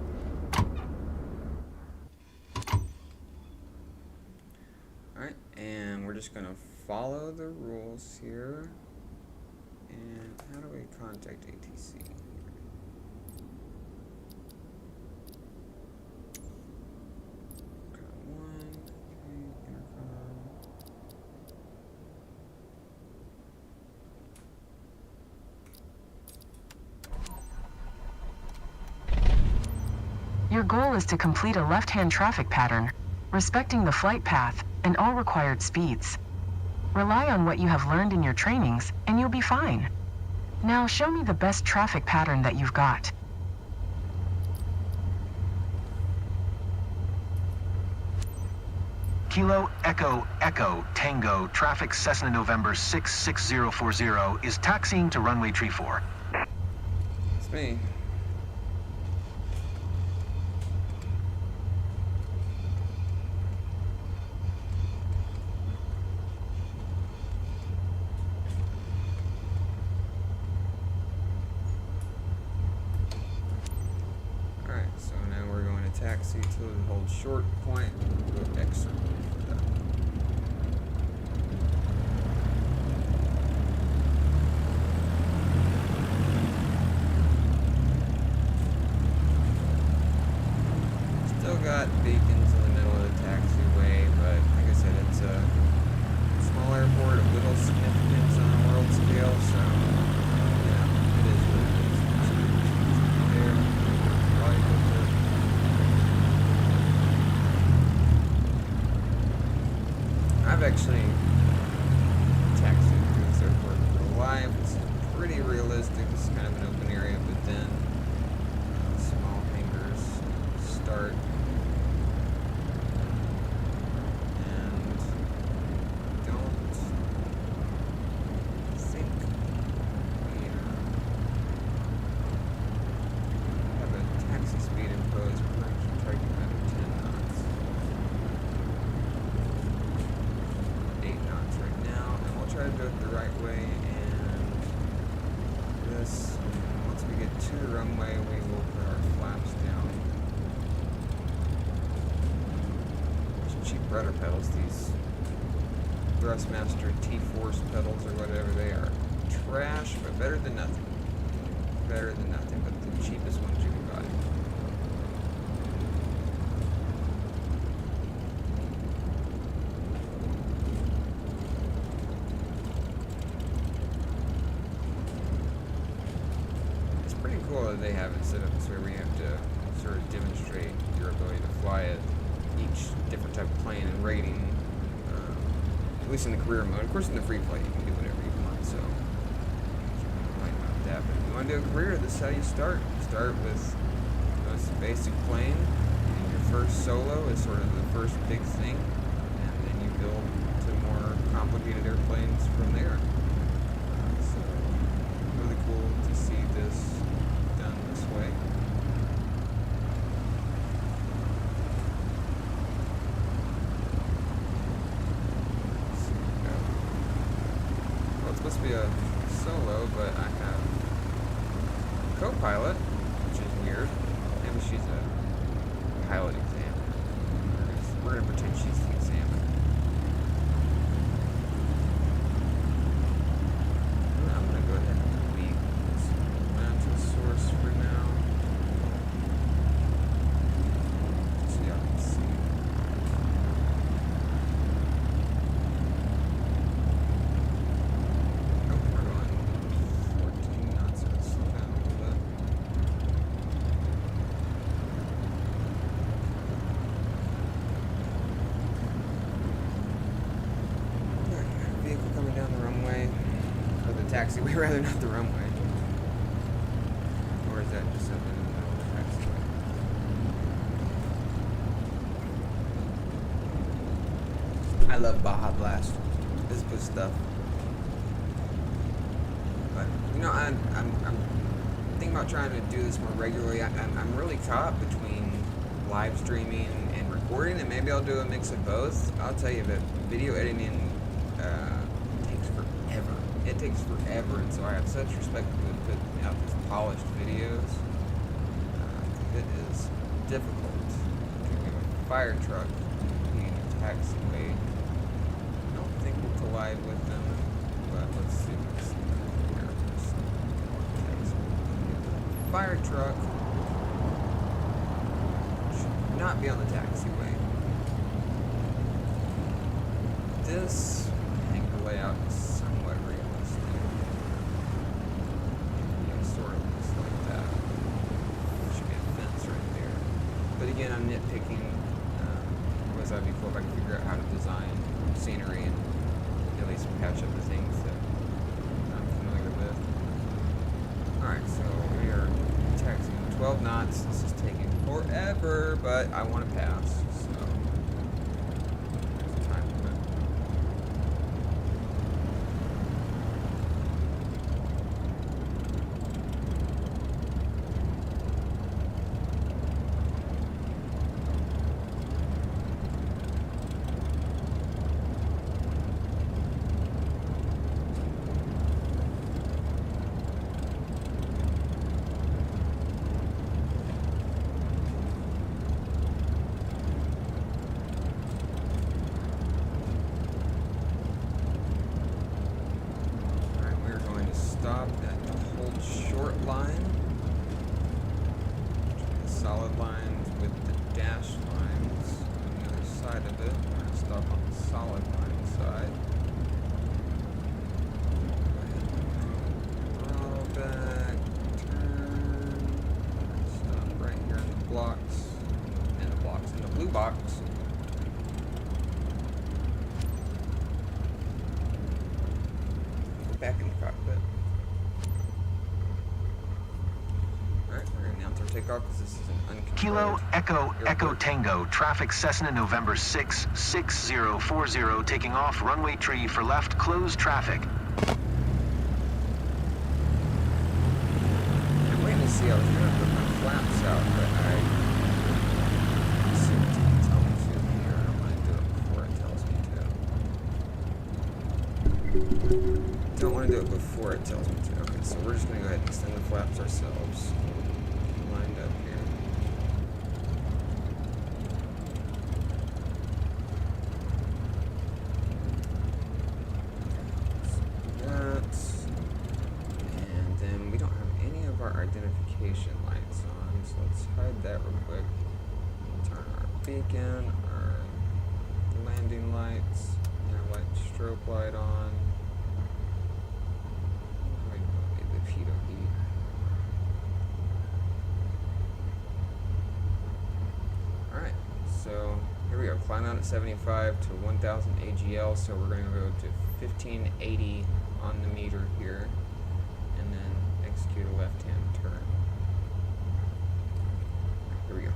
Alright, and we're just going to follow the rules here. And how do we contact ATC? Got one, okay, intercom. Your goal is to complete a left-hand traffic pattern, respecting the flight path and all required speeds. Rely on what you have learned in your trainings, and you'll be fine. Now show me the best traffic pattern that you've got. Kilo Echo Echo Tango traffic Cessna November 66040 is taxiing to runway tree 4. It's me. taxi till it holds short point. We'll go extra for that. Still got beacons in the middle of the taxiway, but like I said, it's a small airport of little significance on a world scale, so yeah, it is what it is. It's there, probably with it. I've actually taxied through this airport in real life. It's pretty realistic. It's kind of an open area, but then small hangars start. Rudder pedals, these Thrustmaster T-Force pedals or whatever they are. Trash, but better than nothing. Better than nothing, but the cheapest ones you can buy. It's pretty cool that they have it set up so where we have to sort of demonstrate your ability to fly it. Each different type of plane and rating, at least in the career mode. Of course, in the free flight, you can do whatever you want, so complain about that. But if you want to do a career, this is how you start. Start with the most basic plane, and your first solo is sort of the first big thing, and then you build to more complicated airplanes from there. So, really cool to see this done this way. Supposed to be a solo, but I have a co-pilot, which is weird. Maybe she's a pilot examiner. We're gonna pretend she's the examiner. I'm gonna go ahead and leave this mantle source for now. So y'all can see. Taxiway rather, not the runway. Or is that just something in the middle of the taxiway? I love Baja Blast. This is good stuff. But you know, I'm thinking about trying to do this more regularly. I'm really caught between live streaming and recording, and maybe I'll do a mix of both. I'll tell you that video editing takes forever. It takes forever, and so I have such respect for putting out these polished videos. It is difficult. We have a fire truck being a taxiway. I don't think we'll collide with them, but let's see what's here. Fire truck should not be on the taxiway. This hangar layout is somewhat realistic. Sort of looks like that. There should be a fence right there. But again, I'm nitpicking. Otherwise, that'd be cool if I could figure out how to design scenery and at least patch up the things that I'm familiar with. Alright, so we are taxiing 12 knots. This is taking forever, but I want to pass. So, there's a time limit. line. The solid lines with the dashed lines on the other side of it. We're going to stop on the solid line side. Throttle back, turn. Stop right here in the blocks. In the blue box. Back in the cockpit. Alright, we're going to announce our takeoff because this is an uncontrolled Kilo Echo Echo airport. Tango, traffic Cessna November 66040, taking off runway tree for left, closed traffic. I'm waiting to see. I was going to put my flaps out, but I seem to tell me to here. I'm going to do it before it tells me to. Don't want to do it before it tells me to. Okay, so we're just going to go ahead and extend the flaps ourselves. Lined up here. That. And then we don't have any of our identification lights on, so let's hide that real quick. Turn our beacon, our landing lights, and our light strobe light on. We don't need the pitot heat. Alright, so here we go. Climb out at 75 to 1000 AGL, so we're going to go to 1580 on the meter here, and then execute a left-hand turn. Here we go.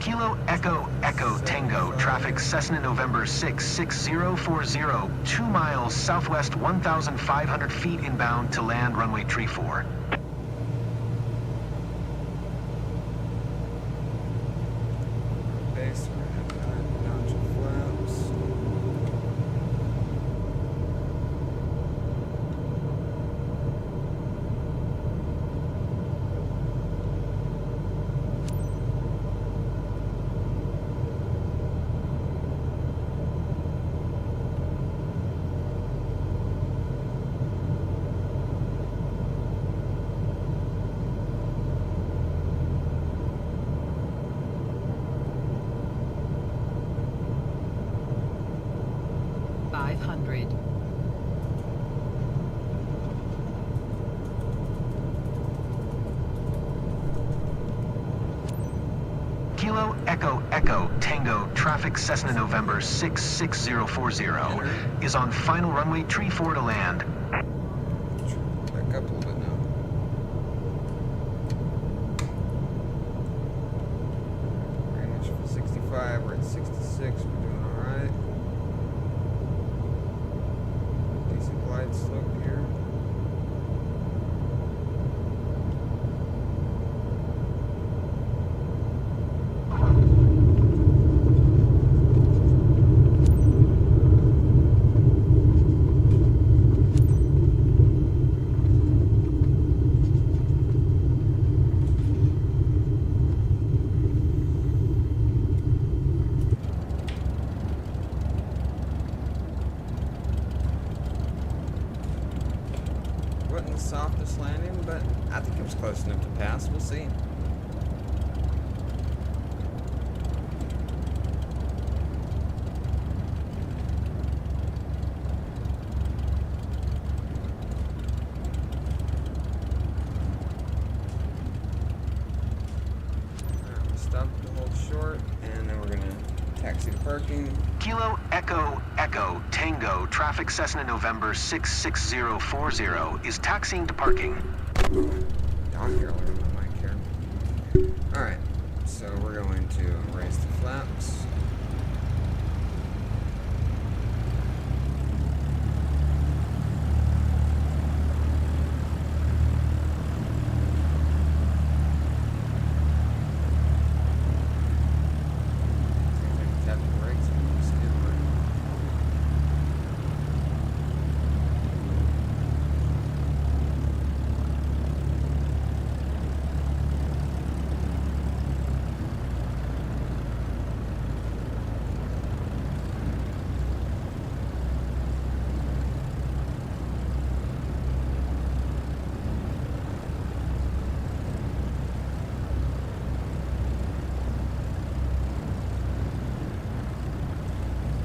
Kilo Echo Echo Tango, traffic Cessna November 66040, 2 miles southwest 1,500 feet inbound to land runway 34. Base, we're gonna have down to flaps. Kilo Echo Echo Tango, traffic Cessna November 66040 is on final runway 34 to land. Back up a little bit now. Range for 65, we're at 66, we're doing alright. Decent glide slope here. Wasn't the softest landing, but I think it was close enough to pass. We'll see. Alright, we stopped to hold short, and then we're gonna taxi to parking. Kilo Echo Echo Tango, traffic Cessna November 66040 is taxiing to parking. Dog here, alert on my mic here. Alright, so we're going to raise the flaps. Tap the brakes and skid brake.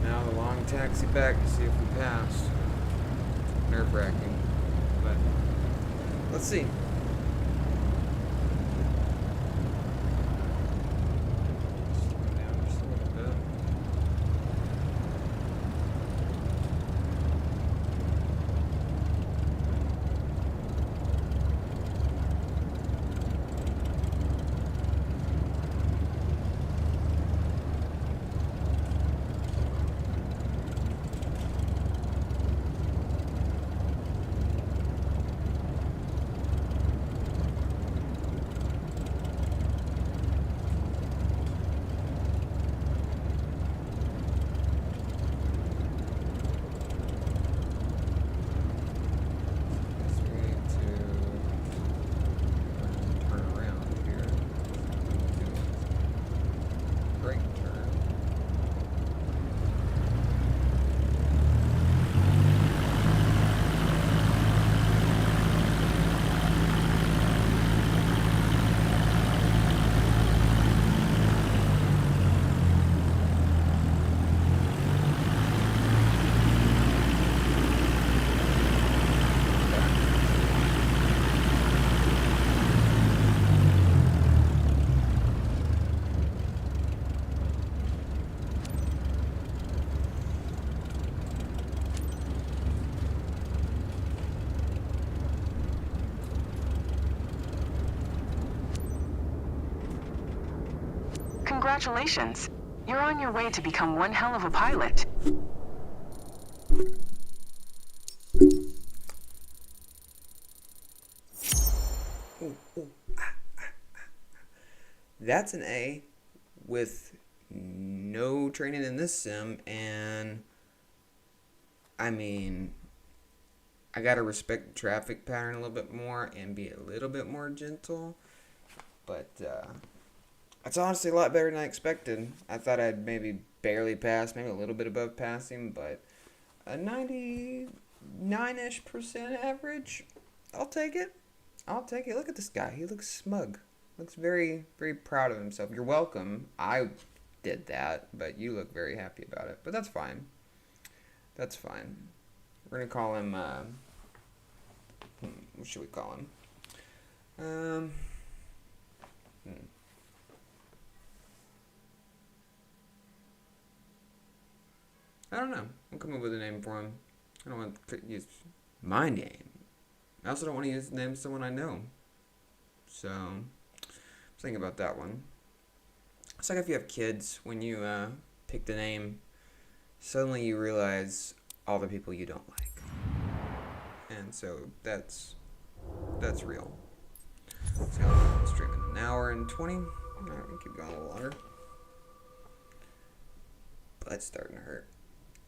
Now the long taxi back to see if we passed. Nerve-wracking, but let's see. Slow down just a little bit. Congratulations. You're on your way to become one hell of a pilot. That's an A with no training in this sim, and I mean, I gotta respect the traffic pattern a little bit more and be a little bit more gentle, but it's honestly a lot better than I expected. I thought I'd maybe barely pass, maybe a little bit above passing, but a 99-ish% average, I'll take it. I'll take it. Look at this guy. He looks smug. Looks very, very proud of himself. You're welcome. I did that, but you look very happy about it. But that's fine. That's fine. We're going to call him, what should we call him? I don't know. I'll come up with a name for him. I don't want to use my name. I also don't want to use the name of someone I know. So, I'm thinking about that one. It's like if you have kids, when you pick the name, suddenly you realize all the people you don't like. And so that's real. So I'm streaming an hour and 20. Alright, we keep going a little longer. Butt's starting to hurt.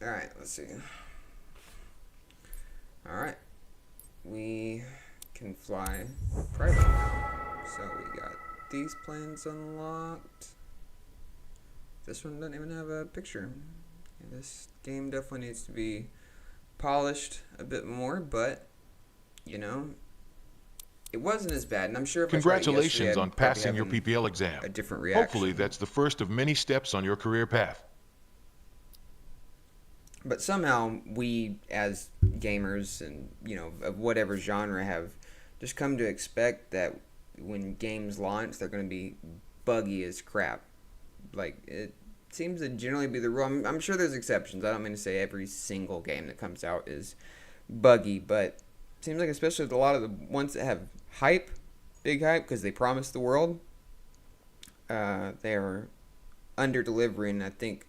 Alright, let's see. Alright. We can fly private now. So we got these planes unlocked. This one doesn't even have a picture. Yeah, this game definitely needs to be polished a bit more, but you know, it wasn't as bad. And I'm sure if Congratulations I on passing your PPL exam. a different reaction. Hopefully that's the first of many steps on your career path. But somehow we, as gamers and, you know, of whatever genre, have just come to expect that when games launch, they're going to be buggy as crap. Like, it seems to generally be the rule. I'm sure there's exceptions. I don't mean to say every single game that comes out is buggy, but it seems like especially with a lot of the ones that have hype, big hype, because they promise the world, they are under-delivering. I think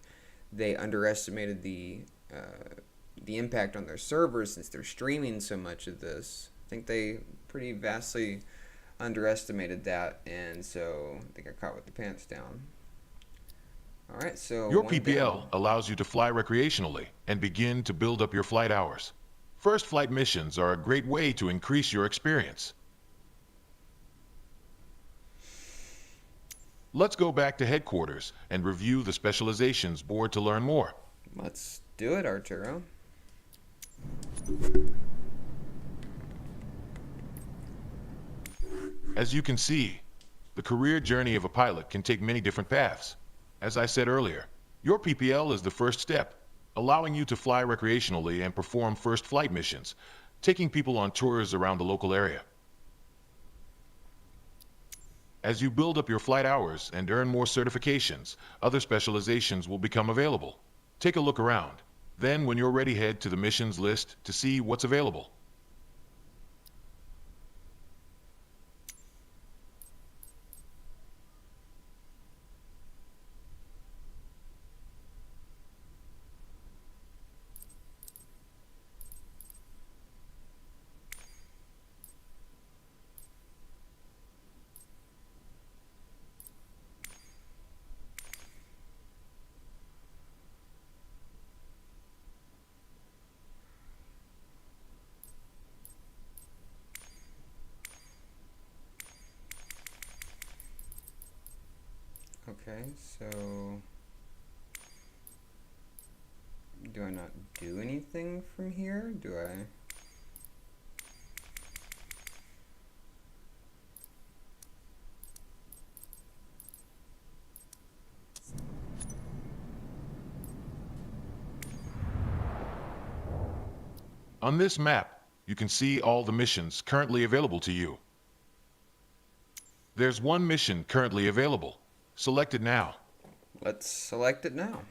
they underestimated the impact on their servers since they're streaming so much of this. I think they pretty vastly underestimated that, and so they got caught with their pants down. Alright, so Your one PPL down. allows you to fly recreationally and begin to build up your flight hours. First flight missions are a great way to increase your experience. Let's go back to headquarters and review the specializations board to learn more. Let's do it, Arturo. As you can see, the career journey of a pilot can take many different paths. As I said earlier, your PPL is the first step, allowing you to fly recreationally and perform first flight missions, taking people on tours around the local area. As you build up your flight hours and earn more certifications, other specializations will become available. Take a look around. Then, when you're ready, head to the missions list to see what's available. Okay, so do I not do anything from here? Do I? On this map, you can see all the missions currently available to you. There's one mission currently available. Select it now. Let's select it now.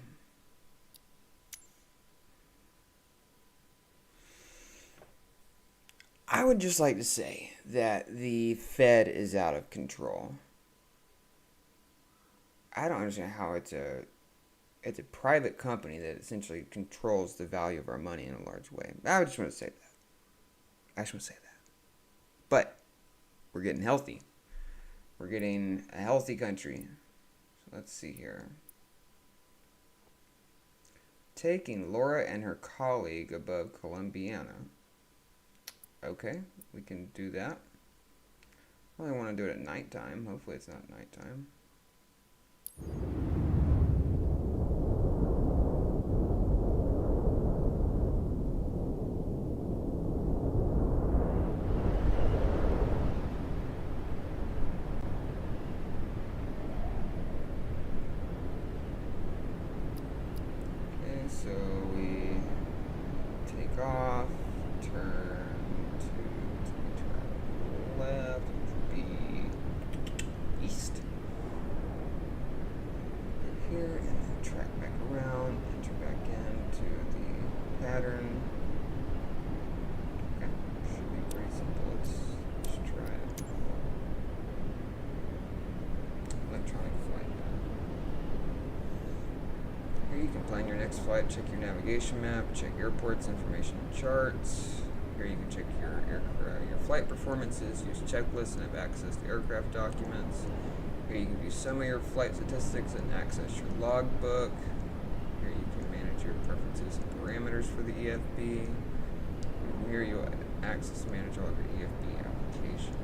I would just like to say that the Fed is out of control. I don't understand how it's a private company that essentially controls the value of our money in a large way. I just want to say that. I just want to say that. But we're getting healthy. We're getting a healthy country. So let's see here. Taking Laura and her colleague above Columbiana. Okay, we can do that. I only want to do it at nighttime. Hopefully it's not nighttime. So we take off, turn left, which would be east. Here, and then track back around, enter back into the pattern. Okay, should be pretty simple. Let's try it. Electronic flight. Here you can plan your next flight, check your navigation map, check airports, information and charts. Here you can check your flight performances, use checklists, and have access to aircraft documents. Here you can view some of your flight statistics and access your logbook. Here you can manage your preferences and parameters for the EFB. Here you access and manage all of your EFB applications.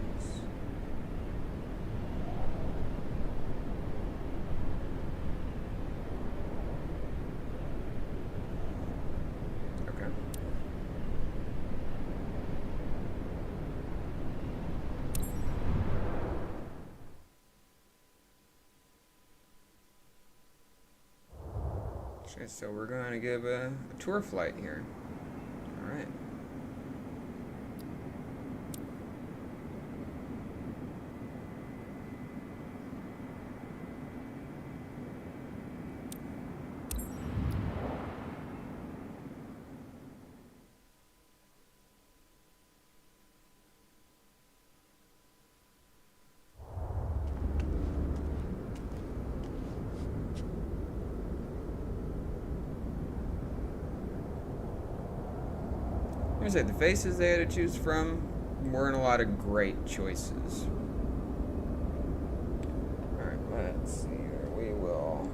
Okay, so we're going to give a tour flight here. All right. I say the faces they had to choose from weren't a lot of great choices. Alright, let's see here. We will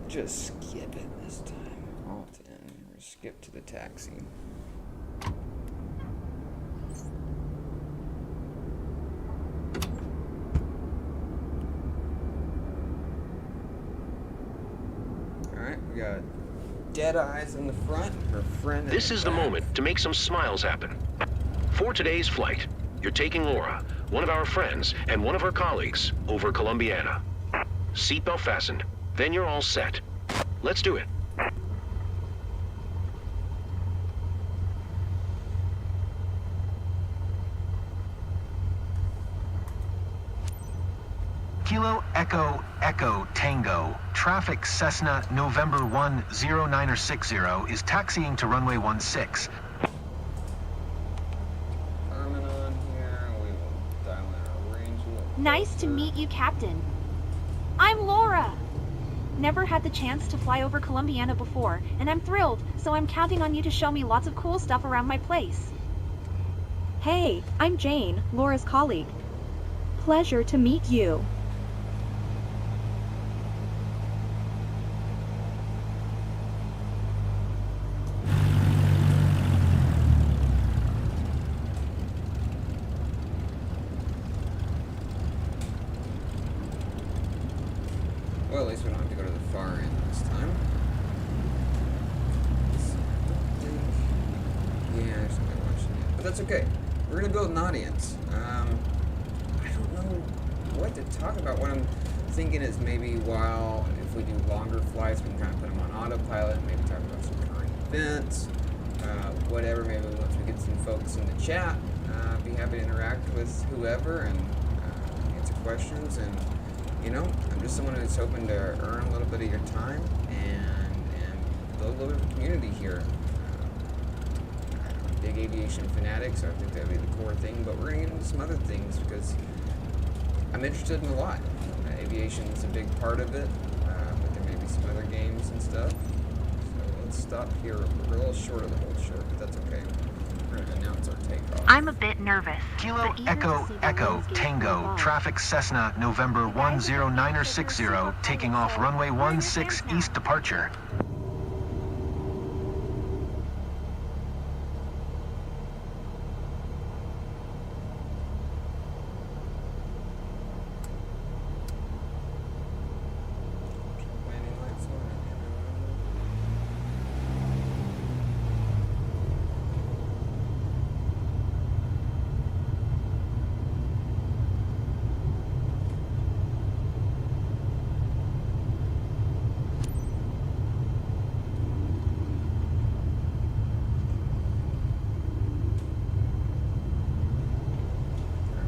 just skip it this time. Alt in. Or skip to the taxi. Alright, we got dead eyes in the front, her friend. This is the moment to make some smiles happen. For today's flight, you're taking Laura, one of our friends, and one of her colleagues over Columbiana. Seatbelt fastened, then you're all set. Let's do it. Kilo Echo Echo Tango, traffic Cessna November 10960 is taxiing to runway 16. Coming on here, we will dial in our range a little Nice to closer. meet you, Captain. I'm Laura. Never had the chance to fly over Columbiana before, and I'm thrilled, so I'm counting on you to show me lots of cool stuff around my place. Hey, I'm Jane, Laura's colleague. Pleasure to meet you. Well, at least we don't have to go to the far end this time. Yeah, there's somebody watching it. But that's okay. We're going to build an audience. I don't know what to talk about. What I'm thinking is maybe if we do longer flights, we can kind of put them on autopilot, maybe talk about some current events, whatever. Maybe once we get some folks in the chat, be happy to interact with whoever and answer questions. And you know, I'm just someone who's hoping to earn a little bit of your time and build a little bit of a community here. I'm a big aviation fanatic, so I think that would be the core thing, but we're going to get into some other things because I'm interested in a lot. aviation's a big part of it, but there may be some other games and stuff. So let's stop here. We're a little short of the hold short, but that's okay. We're going to announce our takeoff. I'm a bit nervous. Kilo Echo Echo Tango Traffic Cessna November 10960 taking off runway 16 East departure. Landing lights on.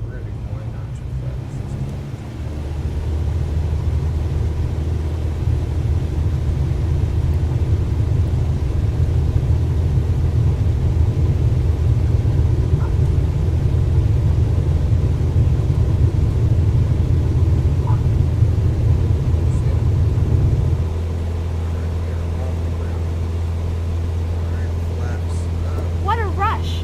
We're going to be going on to flight 16. What a rush!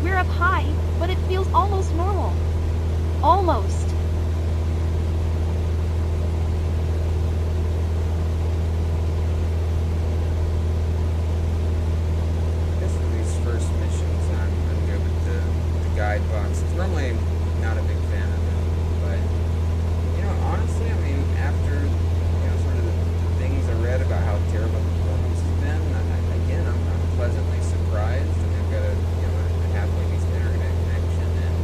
We're up high, but it feels almost normal. Almost. This is these first missions. I'm good with the guide boxes. Normally, not a big fan of them, but honestly, I mean, after sort of the things I read about how terrible the performance has been, again, I'm pleasantly surprised. And they've got a halfway decent internet connection, and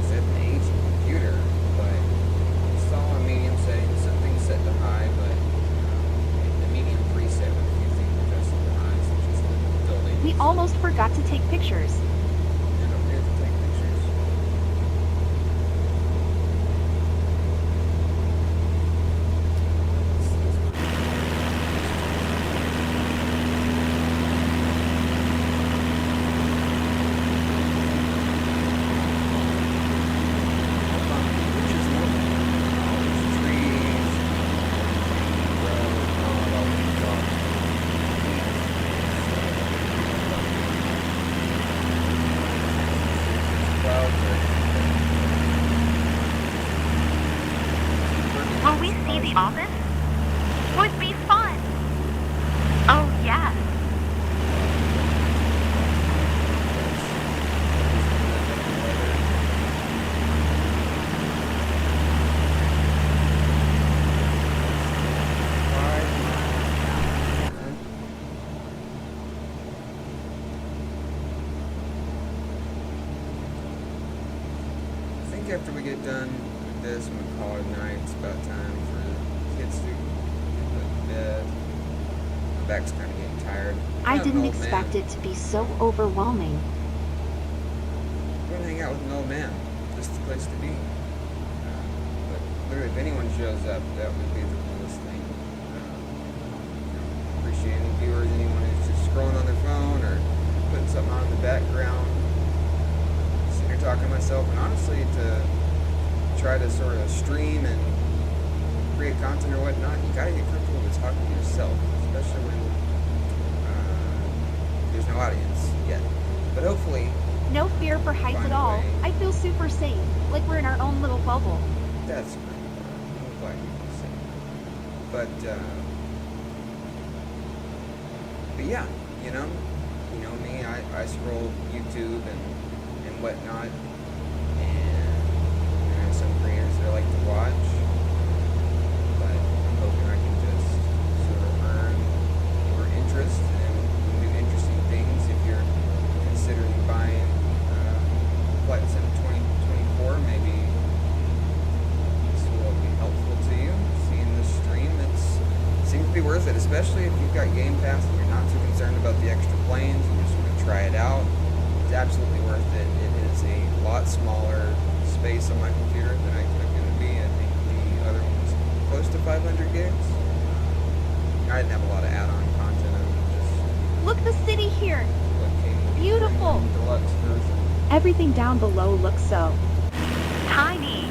it's an aging computer, but it's all on medium settings. Some things set to high, but the medium preset with a few things adjusted to high, such as the building. We almost forgot to take pictures. And don't forget to take pictures. Will we see the office? Would be fun. Oh, yes. I think after we get done with this, I'm gonna call it a night. It's about time for the kids to get put to bed. My back's kind of getting tired. I I'm an didn't old expect man. it to be so overwhelming. We're gonna hang out with an old man. This is the place to be. But literally, if anyone shows up, that would be the coolest thing. Appreciate any viewers, anyone who's just scrolling on their phone or putting something on in the background. Sitting here talking to myself, and honestly, to try to sort of stream and create content or whatnot, you gotta get comfortable with talking to yourself, especially when there's no audience yet. But hopefully, No fear for heights Find at a all. way. I feel super safe, like we're in our own little bubble. That's great. I'm glad you can say. But yeah, you know me. I scroll YouTube and whatnot, and there's some creators that I like to watch. But I'm hoping I can just sort of earn your interest and do interesting things if you're considering buying Flight Sim 2024. Maybe this will be helpful to you. Seeing this stream, it seems to be worth it, especially if you've got Game Pass and you're not too concerned about the extra planes and you just want to try it out. It's absolutely worth it. It is a lot smaller space on my computer than I expected it to be. I think the other one was close to 500 gigs. I didn't have a lot of add-on content. I was just Look the city here. what came with the Beautiful. premium deluxe version. Everything down below looks so Tiny.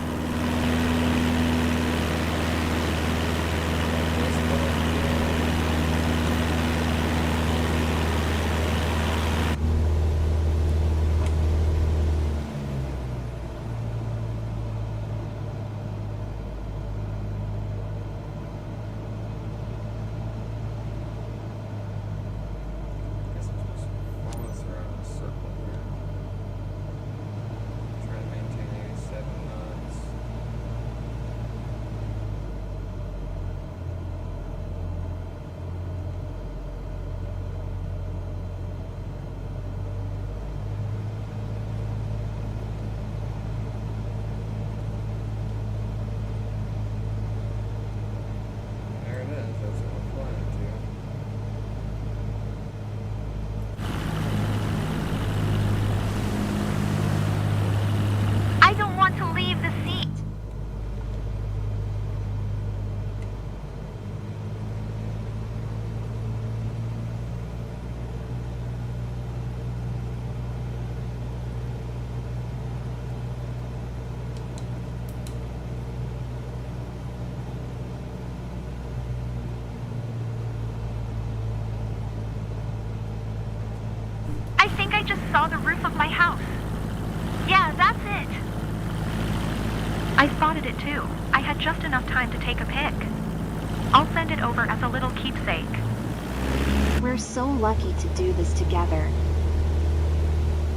Guess I'm supposed to follow this around in a circle here. Try to maintain 87 knots. There it is. That's what we're flying to. I don't want to leave the seat. I think I just saw the roof of my house. Yeah, that's it. I spotted it too. I had just enough time to take a pic. I'll send it over as a little keepsake. we're so lucky to do this together.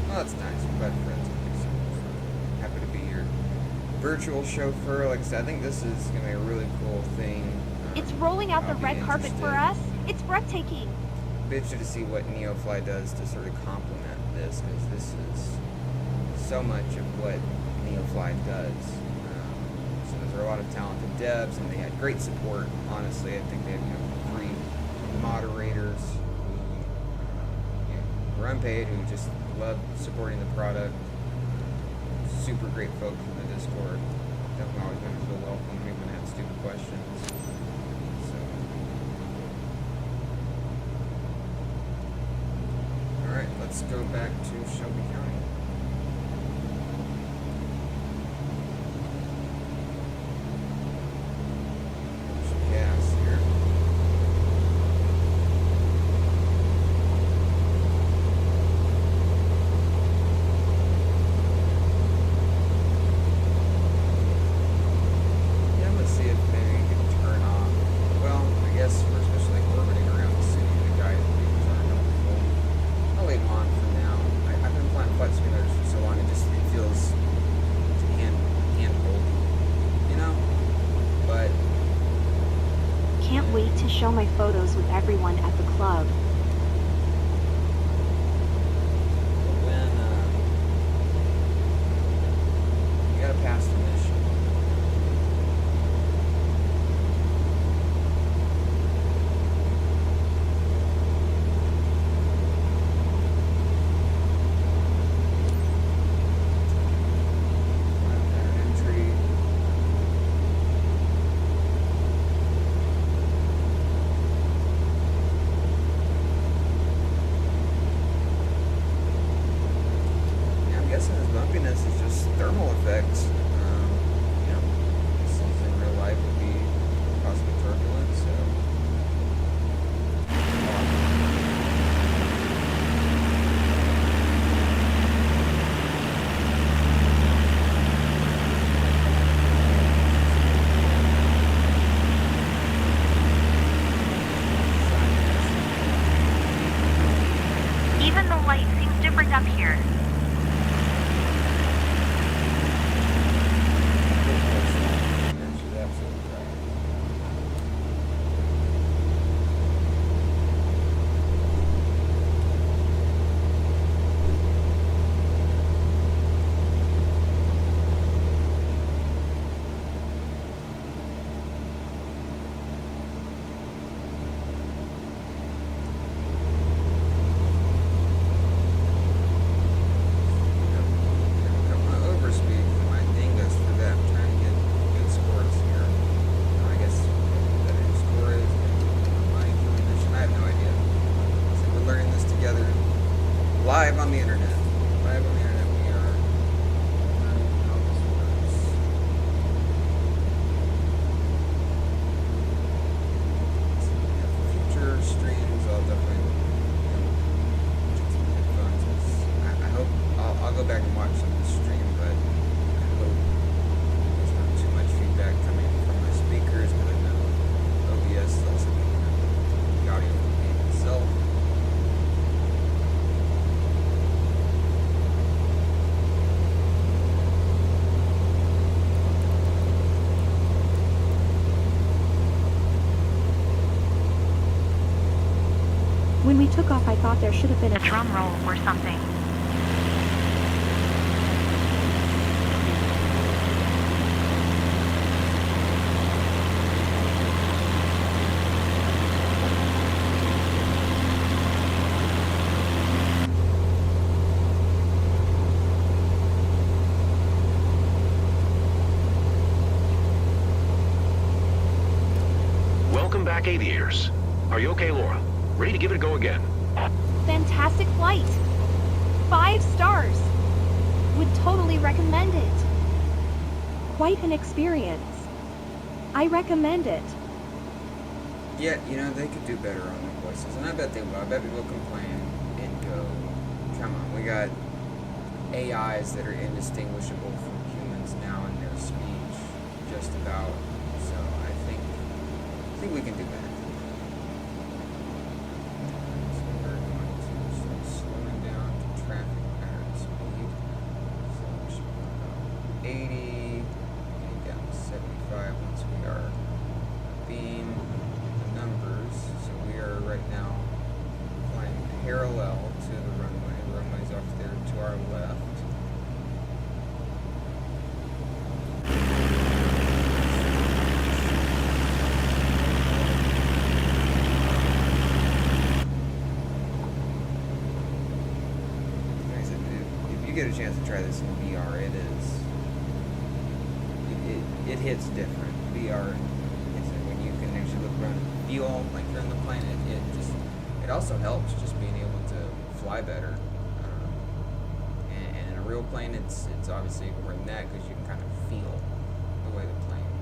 Well, that's nice. I'm glad friends with me. So happy to be your virtual chauffeur. Like I said, I think this is going to be a really cool thing. It's rolling out the I'll be red carpet for interested. us. It's breathtaking. Be interested to see what NeoFly does to sort of complement this, because this is so much of what NeoFly does. So there's a lot of talented devs, and they had great support. Honestly, I think they had 3 moderators who were unpaid, who just love supporting the product. Super great folks in the Discord. Definitely always made me feel welcome, even when I had stupid questions. So, all right, let's go back to Shelby County. Some gas here. Yeah, I'm gonna see if maybe you can turn off. Well, I guess for especially orbiting around the city, the guide beacons aren't helpful. I'll leave them on for now. I've been playing flight simulators for so long, it feels hand holdy, you know. But Can't wait to show my photos with everyone at the club. when you gotta pass the mission. Flat pattern entry. Yeah, I'm guessing this bumpiness is just thermal effects. This is in real life would be possibly turbulent, so. and watch some of the stream, but I hope there's not too much feedback coming from my speakers, but I know OBS is also picking up the audio from the game itself. When we took off, I thought there should have been a drum roll or something. Welcome back, aviators. Are you okay, Laura? Ready to give it a go again? Fantastic flight. 5 stars. Would totally recommend it. Quite an experience. I recommend it. Yeah, you know, they could do better on the voices, and I bet they will. I bet people complain and go, come on, we got AIs that are indistinguishable from humans now in their speech, just about. So I think we can do better. So we're going to start slowing down to traffic pattern speed. So we should be about 80, getting down to 75 once we are being the numbers. So we are right now flying parallel to the runway. The runway's off there to our left. If you get a chance to try this in VR, it hits different. VR is when you can actually look around and feel like you're on the plane. It also helps just being able to fly better. And in a real plane, it's obviously more than that because you can kind of feel the way the plane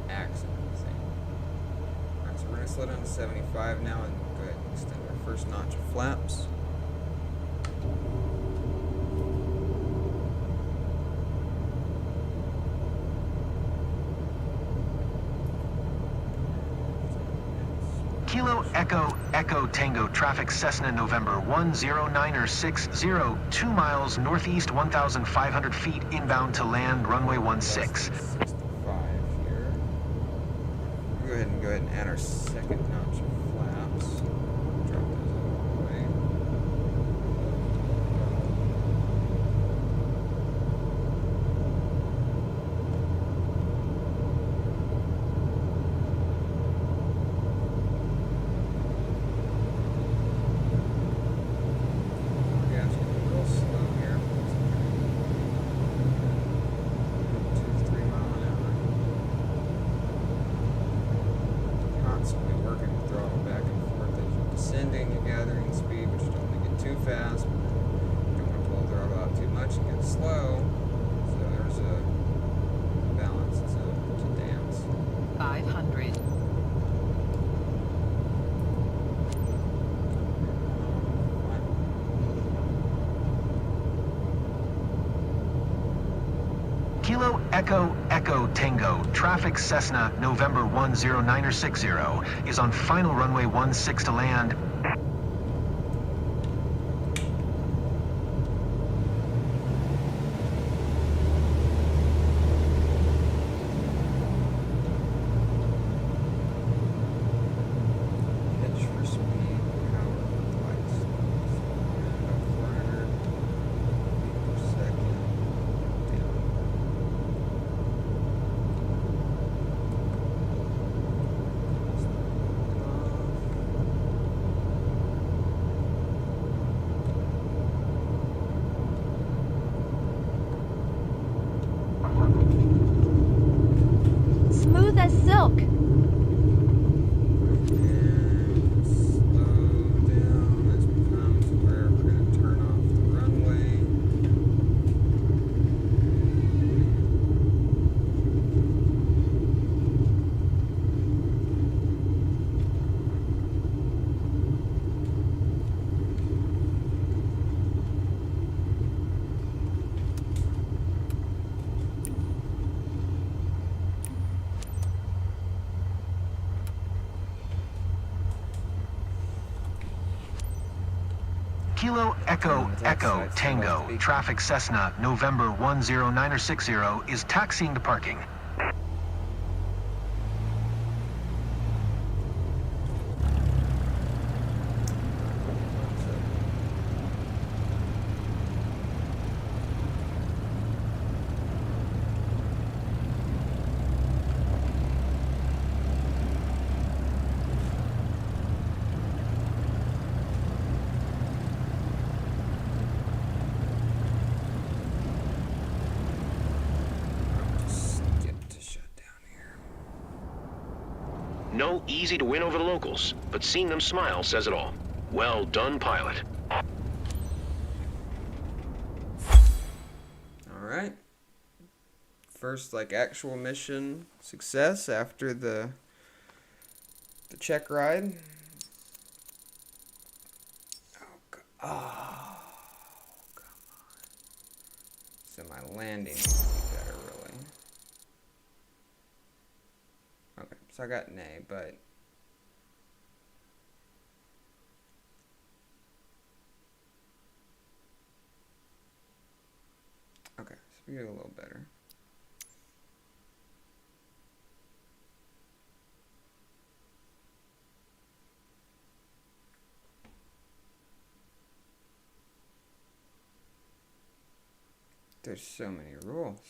acts and everything. Alright, so we're gonna slow down to 75 now and go ahead and extend our first notch of flaps. Kilo Echo Echo Tango traffic Cessna November 10960, 2 miles northeast 1,500 feet inbound to land runway 16. 65 here. We'll go ahead and add our second notch of flaps. Drop those out of the way. Yeah, it's going real slow here. 2 to 3 mile an hour. Constantly working the throttle back and forth as you're descending, you're gathering speed, but you don't want to get too fast. You don't want to pull the throttle out too much and get slow. So there's a balance to dance. 500. Kilo Echo Echo Tango traffic Cessna November 10960 is on final runway 16 to land. Pitch for speed, power for lights. About 400 feet per second. Down. Smooth as silk. And slow down as we come to where we're going to turn off the runway. Kilo Echo the taxi Echo sites, Tango, both big. traffic Cessna, November 10960 is taxiing to parking. Just get to shut down here. No easy to win over the locals, but seeing them smile says it all. Well done, pilot. Alright. First, like, actual mission success after the check ride. Oh, come on. So my landing needs to be better, really. Okay, so I got an A, but... Okay, so we get a little better. There's so many rules.